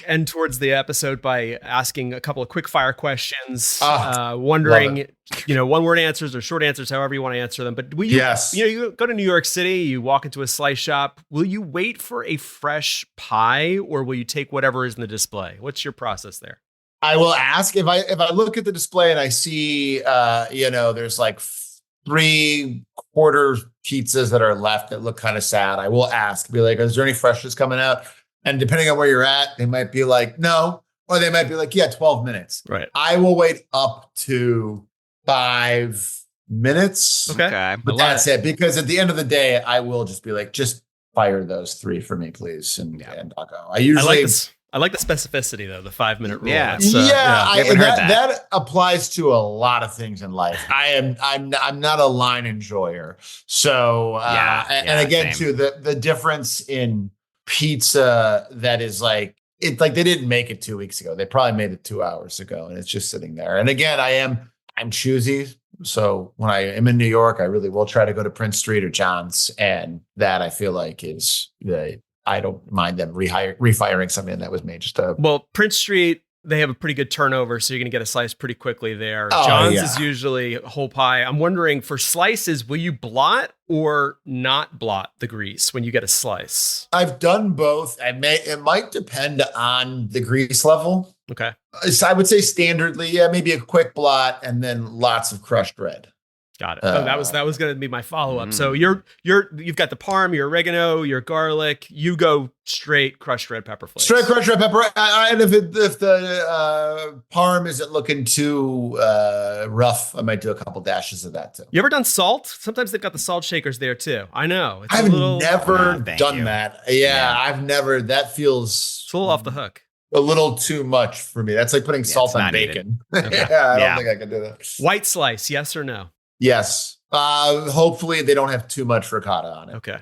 end towards the episode by asking a couple of quick fire questions, wondering, 1-word answers or short answers, however you want to answer them. But you go to New York City, you walk into a slice shop. Will you wait for a fresh pie, or will you take whatever is in the display? What's your process there?
I will ask if I look at the display and I see, there's like 3/4 pizzas that are left that look kind of sad. I will ask, be like, is there any freshness coming out? And depending on where you're at, they might be like, no, or they might be like, 12 minutes.
Right.
I will wait up to 5 minutes.
Okay.
But that's it. Because at the end of the day, I will just be like, just fire those 3 for me, please. And I'll go.
I like the specificity though, the 5-minute rule.
Yeah.
That applies to a lot of things in life. I'm not a line enjoyer. So, and again,
same.
too, the difference in pizza that is like, it's like they didn't make it 2 weeks ago. They probably made it 2 hours ago and it's just sitting there. And again, I'm choosy. So when I am in New York, I really will try to go to Prince Street or John's. And that I feel like is I don't mind them refiring something that was made
Prince Street, they have a pretty good turnover, so you're going to get a slice pretty quickly there.
Oh,
John's is usually whole pie. I'm wondering, for slices, will you blot or not blot the grease when you get a slice?
I've done both. It might depend on the grease level.
Okay.
So I would say standardly, maybe a quick blot and then lots of crushed red.
Got it. That was going to be my follow up. So you've got the parm, your oregano, your garlic. You go straight crushed red pepper flakes.
Straight crushed red pepper. And if the parm isn't looking too rough, I might do a couple dashes of that too.
You ever done salt? Sometimes they've got the salt shakers there too. I know.
I've never done that. Yeah, I've never. That feels
it's a little off the hook.
A little too much for me. That's like putting salt on bacon.
Okay.
I don't think I can do that.
White slice, yes or no?
Yes. Hopefully they don't have too much ricotta on it.
Okay.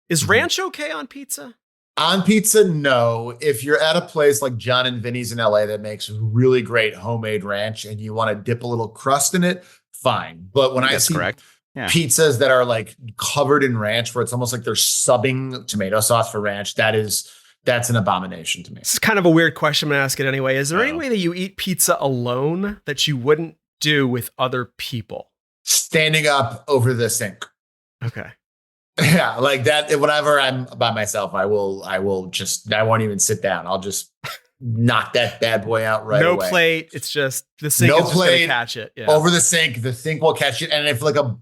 Is ranch okay on pizza?
On pizza, no. If you're at a place like John and Vinny's in LA that makes really great homemade ranch and you want to dip a little crust in it, fine. But when I see pizzas that are like covered in ranch where it's almost like they're subbing tomato sauce for ranch, that's an abomination to me.
It's kind of a weird question. I'm going to ask it anyway. Is there any way that you eat pizza alone that you wouldn't do with other people?
Standing up over the sink.
Okay.
Yeah, like that. Whenever I'm by myself, I won't even sit down. I'll just knock that bad boy out right away.
No plate. It's just the sink is just going to catch it. Yeah.
Over the sink will catch it. And if like a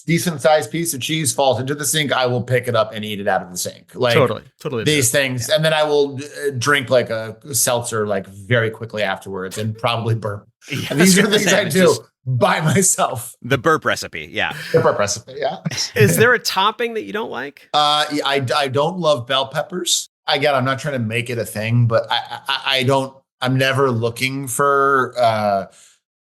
decent sized piece of cheese falls into the sink, I will pick it up and eat it out of the sink. Like
totally
these things. Yeah. And then I will drink like a seltzer like very quickly afterwards and probably burp. Yeah, and these are things I do by myself.
The burp recipe. Yeah.
The burp recipe. Yeah.
Is there a topping that you don't like?
I don't love bell peppers. Again, I'm not trying to make it a thing, but I'm never looking for,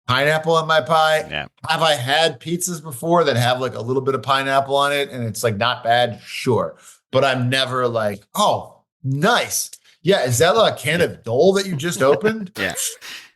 pineapple on my pie. Yeah. Have I had pizzas before that have like a little bit of pineapple on it and it's like not bad? Sure. But I'm never like, oh, nice. Yeah. Is that a can of Dole that you just opened?
Yeah.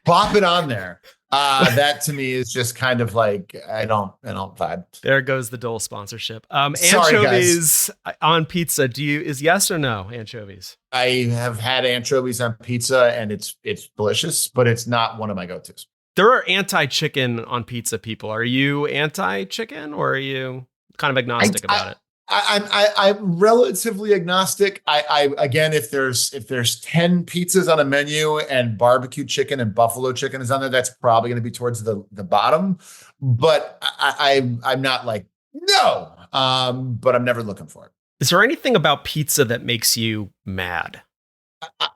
Pop it on there. That to me is just kind of like, I don't vibe.
There goes the Dole sponsorship.
Sorry,
anchovies on pizza. Is yes or no anchovies?
I have had anchovies on pizza and it's delicious, but it's not one of my go-tos.
There are anti-chicken on pizza people. Are you anti-chicken or are you kind of agnostic about it?
I'm relatively agnostic. I again, if there's 10 pizzas on a menu and barbecue chicken and buffalo chicken is on there, that's probably going to be towards the bottom. But I'm not like, no, but I'm never looking for it.
Is there anything about pizza that makes you mad?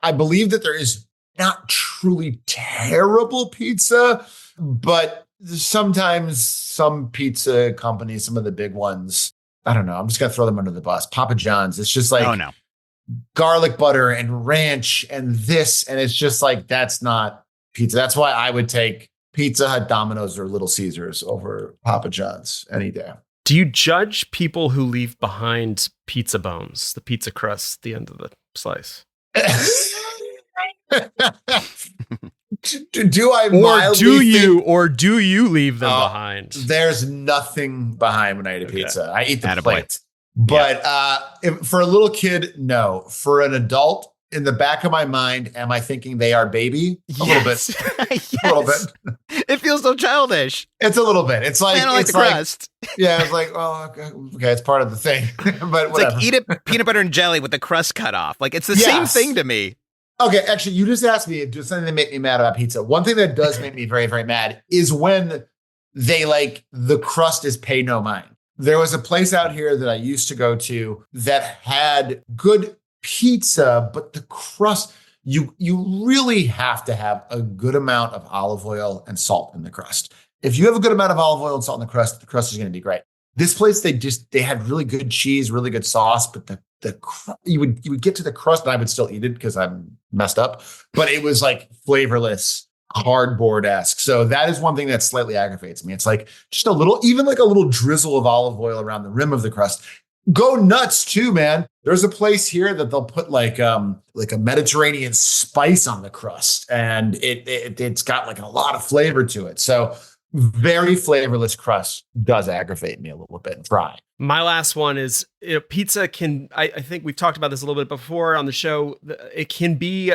I believe that there is not truly terrible pizza, but sometimes some pizza companies, some of the big ones, I don't know. I'm just going to throw them under the bus. Papa John's. It's just like garlic butter and ranch and this. And it's just like, that's not pizza. That's why I would take Pizza Hut, Domino's, or Little Caesars over Papa John's any day.
Do you judge people who leave behind pizza bones, the pizza crust, at the end of the slice?
Do I
or do you leave them behind?
There's nothing behind when I eat a pizza. I eat the plate. But for a little kid, no. For an adult, in the back of my mind, am I thinking they are baby? A little bit. A little bit.
It feels so childish.
It's a little bit. It's like,
I don't like the crust.
Yeah, it's like, oh, okay, it's part of the thing. But whatever.
It's like eat it peanut butter and jelly with the crust cut off. Like it's the same thing to me.
Okay, actually, you just asked me to something that make me mad about pizza. One thing that does make me very, very mad is when they like the crust is pay no mind. There was a place out here that I used to go to that had good pizza, but the crust, you really have to have a good amount of olive oil and salt in the crust. If you have a good amount of olive oil and salt in the crust is going to be great. This place, they had really good cheese, really good sauce, but you would get to the crust and I would still eat it because I'm messed up, but it was like flavorless, cardboard-esque. So that is one thing that slightly aggravates me. It's like just a little, even like a little drizzle of olive oil around the rim of the crust. Go nuts too, man. There's a place here that they'll put like a Mediterranean spice on the crust, and it's got like a lot of flavor to it. So very flavorless crust does aggravate me a little bit. Dry.
My last one is pizza can, I think we've talked about this a little bit before on the show. It can be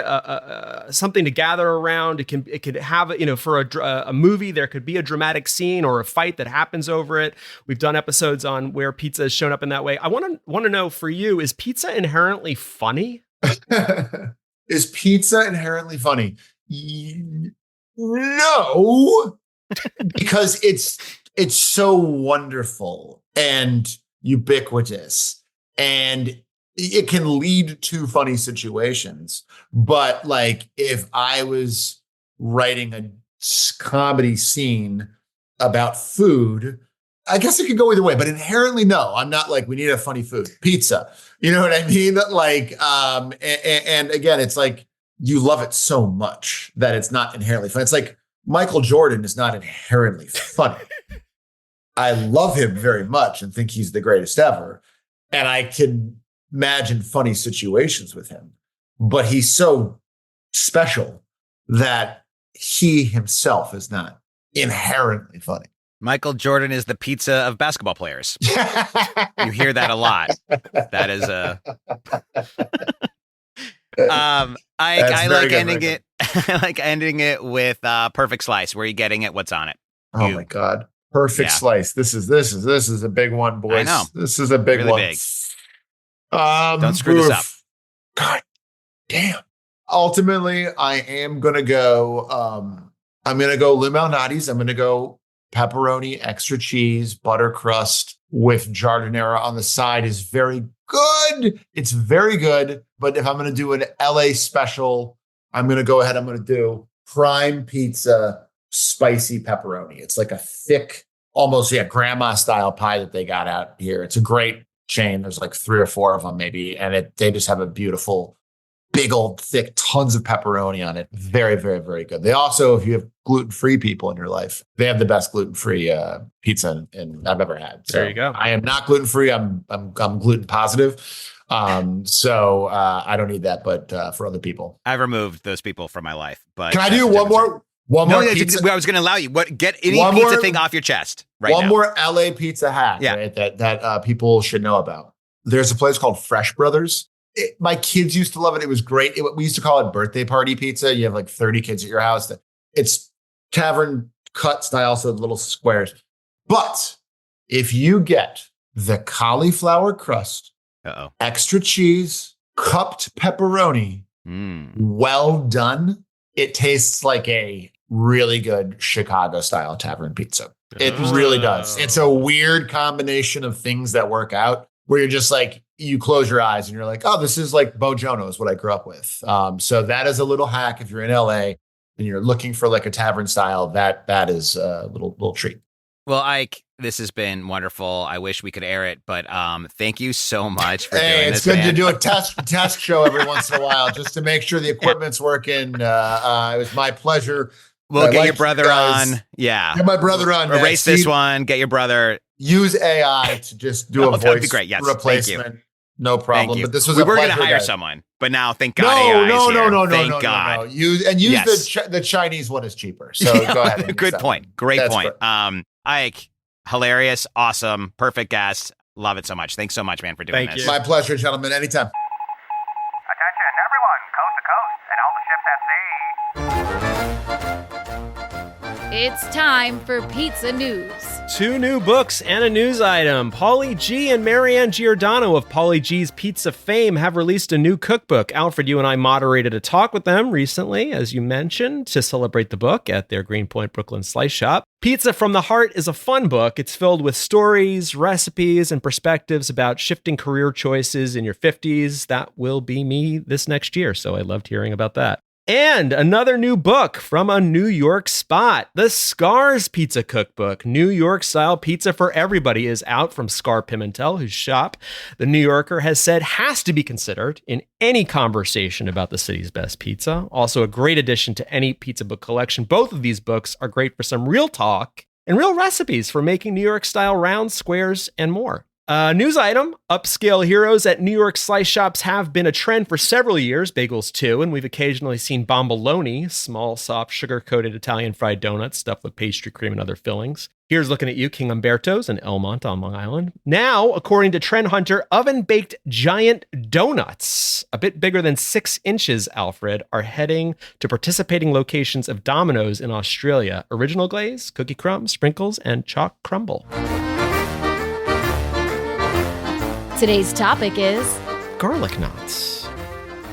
something to gather around. It could have, for a movie, there could be a dramatic scene or a fight that happens over it. We've done episodes on where pizza has shown up in that way. I want to know for you, is pizza inherently funny?
Is pizza inherently funny? No. Because it's it's so wonderful and ubiquitous, and it can lead to funny situations. But like, if I was writing a comedy scene about food, I guess it could go either way, but inherently, no, I'm not like, we need a funny food, pizza. You know what I mean? Like, and again, it's like, you love it so much that it's not inherently funny. It's like Michael Jordan is not inherently funny. I love him very much and think he's the greatest ever. And I can imagine funny situations with him, but he's so special that he himself is not inherently funny.
Michael Jordan is the pizza of basketball players. You hear that a lot. That is a. I like ending it. I like ending it with perfect slice. Where are you getting it? What's on it?
Oh my God. Perfect slice. This is a big one, boys.
I know.
This is a big
really
one.
Big. Don't screw this up.
God damn. Ultimately, I am gonna go. I'm gonna go Lou Malnati's. I'm gonna go pepperoni, extra cheese, butter crust with giardiniera on the side is very good. It's very good. But if I'm gonna do an LA special, I'm gonna go ahead. I'm gonna do prime pizza, spicy pepperoni. It's like a thick, almost grandma style pie that they got out here. It's a great chain. There's like 3 or 4 of them maybe, and they just have a beautiful, big old thick, tons of pepperoni on it. Very, very, very good. They also, if you have gluten-free people in your life, they have the best gluten-free pizza I've ever had. So
there you go.
I am not gluten-free. I'm gluten positive. So I don't need that, but for other people,
I've removed those people from my life. But
can I do one more? Pizza?
I was going to allow you. Get any pizza thing off your chest right now.
One more LA pizza hack, right, that people should know about. There's a place called Fresh Brothers. My kids used to love it. It was great. We used to call it birthday party pizza. You have like 30 kids at your house. It's tavern cut style, so little squares. But if you get the cauliflower crust, extra cheese, cupped pepperoni, well done, it tastes like a really good Chicago style tavern pizza. It really does. It's a weird combination of things that work out where you're just like, you close your eyes and you're like, oh, this is like Bojono is what I grew up with. So that is a little hack. If you're in LA and you're looking for like a tavern style, that is a little treat.
Well, Ike, this has been wonderful. I wish we could air it, but thank you so much for doing this.
It's good to do a test show every once in a while just to make sure the equipment's working. It was my pleasure.
We'll get your brother on. Yeah.
Get my brother on.
Erase this one. Get your brother.
Use AI to just do a voice
great. Yes.
replacement. No problem. But this was
we were going to hire someone, but now thank God AI is here.
No.
Thank God.
No. Use the Chinese one is cheaper. So go ahead.
Good point. Great point. Ike, hilarious, awesome, perfect guest. Love it so much. Thanks so much, man, for doing this.
My pleasure, gentlemen. Anytime.
Attention, everyone, coast to coast, and all the ships at sea.
It's time for Pizza News.
2 new books and a news item. Pauly G and Marianne Giordano of Pauly G's Pizza fame have released a new cookbook. Alfred, you and I moderated a talk with them recently, as you mentioned, to celebrate the book at their Greenpoint, Brooklyn Slice Shop. Pizza from the Heart is a fun book. It's filled with stories, recipes, and perspectives about shifting career choices in your 50s. That will be me this next year, so I loved hearing about that. And another new book from a New York spot. The Scars Pizza Cookbook, New York-style pizza for everybody, is out from Scar Pimentel, whose shop The New Yorker has said has to be considered in any conversation about the city's best pizza. Also a great addition to any pizza book collection. Both of these books are great for some real talk and real recipes for making New York-style rounds, squares, and more. News item, upscale heroes at New York slice shops have been a trend for several years, bagels too, and we've occasionally seen bomboloni, small, soft, sugar-coated Italian fried donuts stuffed with pastry cream and other fillings. Here's looking at you, King Umberto's in Elmont on Long Island. Now, according to Trend Hunter, oven-baked giant donuts, a bit bigger than 6 inches, Alfred, are heading to participating locations of Domino's in Australia. Original glaze, cookie crumbs, sprinkles, and chalk crumble.
Today's topic is
garlic knots.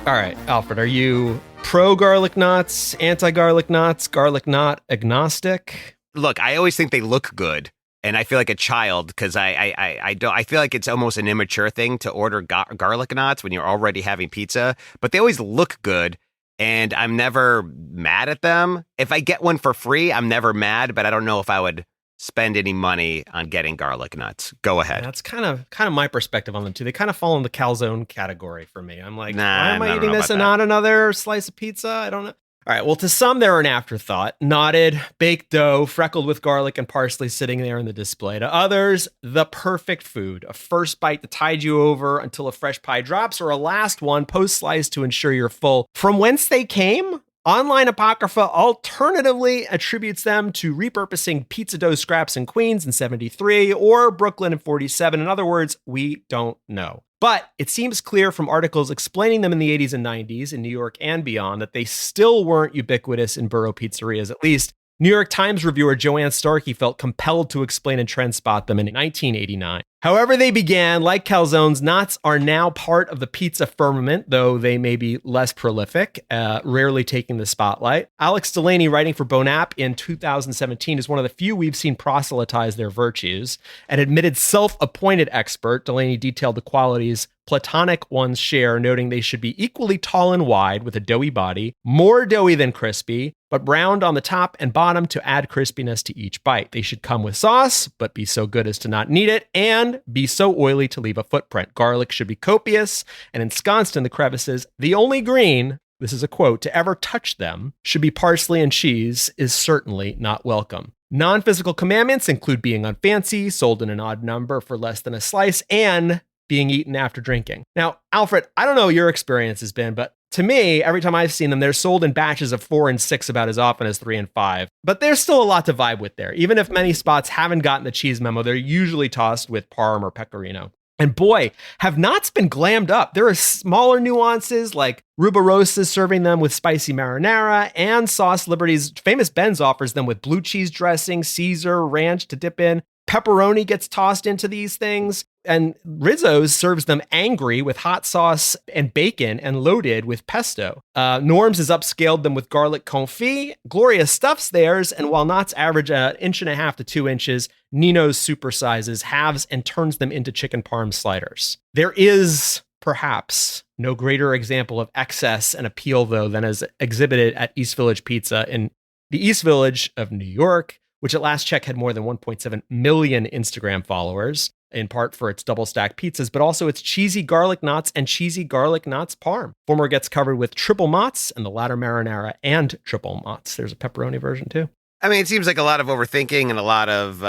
All right, Alfred, are you pro garlic knots, anti garlic knots, garlic knot agnostic?
Look, I always think they look good. And I feel like a child because I feel like it's almost an immature thing to order garlic knots when you're already having pizza, but they always look good. And I'm never mad at them. If I get one for free, I'm never mad, but I don't know if I would spend any money on getting garlic nuts. Go ahead.
That's kind of my perspective on them too. They kind of fall in the calzone category for me. I'm like,
nah,
why am I eating this and not another slice of pizza? I don't know. All right, well, to some, they're an afterthought. Knotted, baked dough, freckled with garlic and parsley sitting there in the display. To others, the perfect food. A first bite to tide you over until a fresh pie drops, or a last one post-slice to ensure you're full. From whence they came? Online Apocrypha alternatively attributes them to repurposing pizza dough scraps in Queens in 73 or Brooklyn in 47. In other words, we don't know. But it seems clear from articles explaining them in the 80s and 90s in New York and beyond that they still weren't ubiquitous in borough pizzerias. At least, New York Times reviewer Joanne Starkey felt compelled to explain and trend spot them in 1989. However they began, like calzones, knots are now part of the pizza firmament, though they may be less prolific, rarely taking the spotlight. Alex Delaney, writing for Bonap in 2017, is one of the few we've seen proselytize their virtues. An admitted self-appointed expert, Delaney detailed the qualities platonic ones share, noting they should be equally tall and wide with a doughy body, more doughy than crispy, but browned on the top and bottom to add crispiness to each bite. They should come with sauce, but be so good as to not need it, and be so oily to leave a footprint. Garlic should be copious and ensconced in the crevices. The only green, this is a quote, to ever touch them should be parsley, and cheese is certainly not welcome. Non-physical commandments include being unfancy, sold in an odd number for less than a slice, and being eaten after drinking. Now, Alfred, I don't know what your experience has been, but to me, every time I've seen them, they're sold in batches of 4 and 6 about as often as 3 and 5. But there's still a lot to vibe with there. Even if many spots haven't gotten the cheese memo, they're usually tossed with parm or pecorino. And boy, have knots been glammed up. There are smaller nuances like Rubarossa's serving them with spicy marinara, and Sauce Liberty's Famous Ben's offers them with blue cheese dressing, Caesar, ranch to dip in. Pepperoni gets tossed into these things, and Rizzo's serves them angry with hot sauce and bacon and loaded with pesto. Norm's has upscaled them with garlic confit. Gloria stuffs theirs, and while Knott's average 1.5 to 2 inches, Nino's supersizes, halves, and turns them into chicken parm sliders. There is perhaps no greater example of excess and appeal, though, than as exhibited at East Village Pizza in the East Village of New York, which at last check had more than 1.7 million Instagram followers, in part for its double-stacked pizzas, but also its cheesy garlic knots and cheesy garlic knots parm. Former gets covered with triple mozz, and the latter marinara and triple mozz. There's a pepperoni version, too.
I mean, it seems like a lot of overthinking and a lot of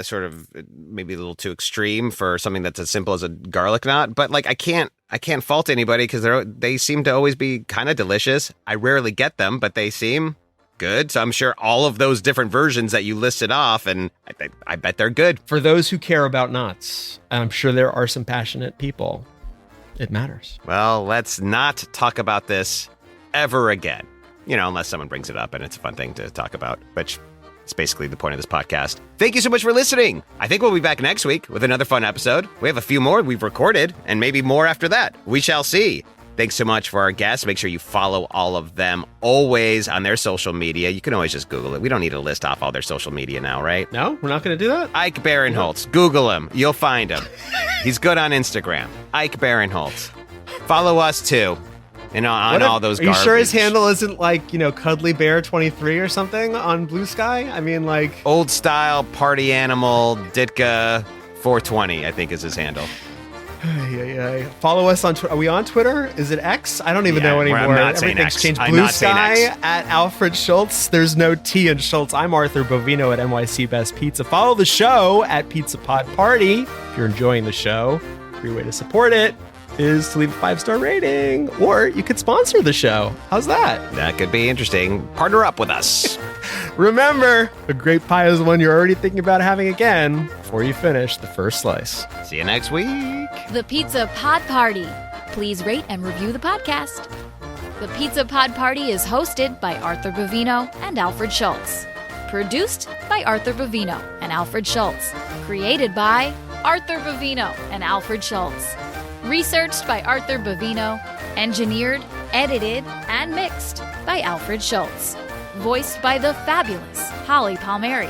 sort of maybe a little too extreme for something that's as simple as a garlic knot. But like, I can't fault anybody because they seem to always be kind of delicious. I rarely get them, but they seem good. So I'm sure all of those different versions that you listed off, and I bet they're good.
For those who care about knots, I'm sure there are some passionate people. It matters.
Well, let's not talk about this ever again. You know, unless someone brings it up and it's a fun thing to talk about, which is basically the point of this podcast. Thank you so much for listening. I think we'll be back next week with another fun episode. We have a few more we've recorded and maybe more after that. We shall see. Thanks so much for our guests. Make sure you follow all of them always on their social media. You can always just Google it. We don't need to list off all their social media now, right?
No, we're not going to do that?
Ike Barinholtz. Google him. You'll find him. He's good on Instagram. Ike Barinholtz. Follow us too. And on all those garbage.
Are you sure his handle isn't like, Cuddly Bear 23 or something on Blue Sky? I mean, like...
Old style party animal Ditka 420, I think is his handle.
Follow us on Twitter. Are we on Twitter? Is it X? I don't even know anymore.
I'm not saying
Everything's
X.
changed.
I'm
Blue
not saying
Sky
X.
at Alfred Schultz. There's no T in Schultz. I'm Arthur Bovino at NYC Best Pizza. Follow the show at Pizza Pod Party. If you're enjoying the show, free way to support it is to leave a 5-star rating, or you could sponsor the show. How's that?
That could be interesting. Partner up with us.
Remember, a great pie is one you're already thinking about having again before you finish the first slice.
See you next week.
The Pizza Pod Party. Please rate and review the podcast. The Pizza Pod Party is hosted by Arthur Bovino and Alfred Schultz. Produced by Arthur Bovino and Alfred Schultz. Created by Arthur Bovino and Alfred Schultz. Researched by Arthur Bovino. Engineered, edited, and mixed by Alfred Schultz. Voiced by the fabulous Holly Palmieri.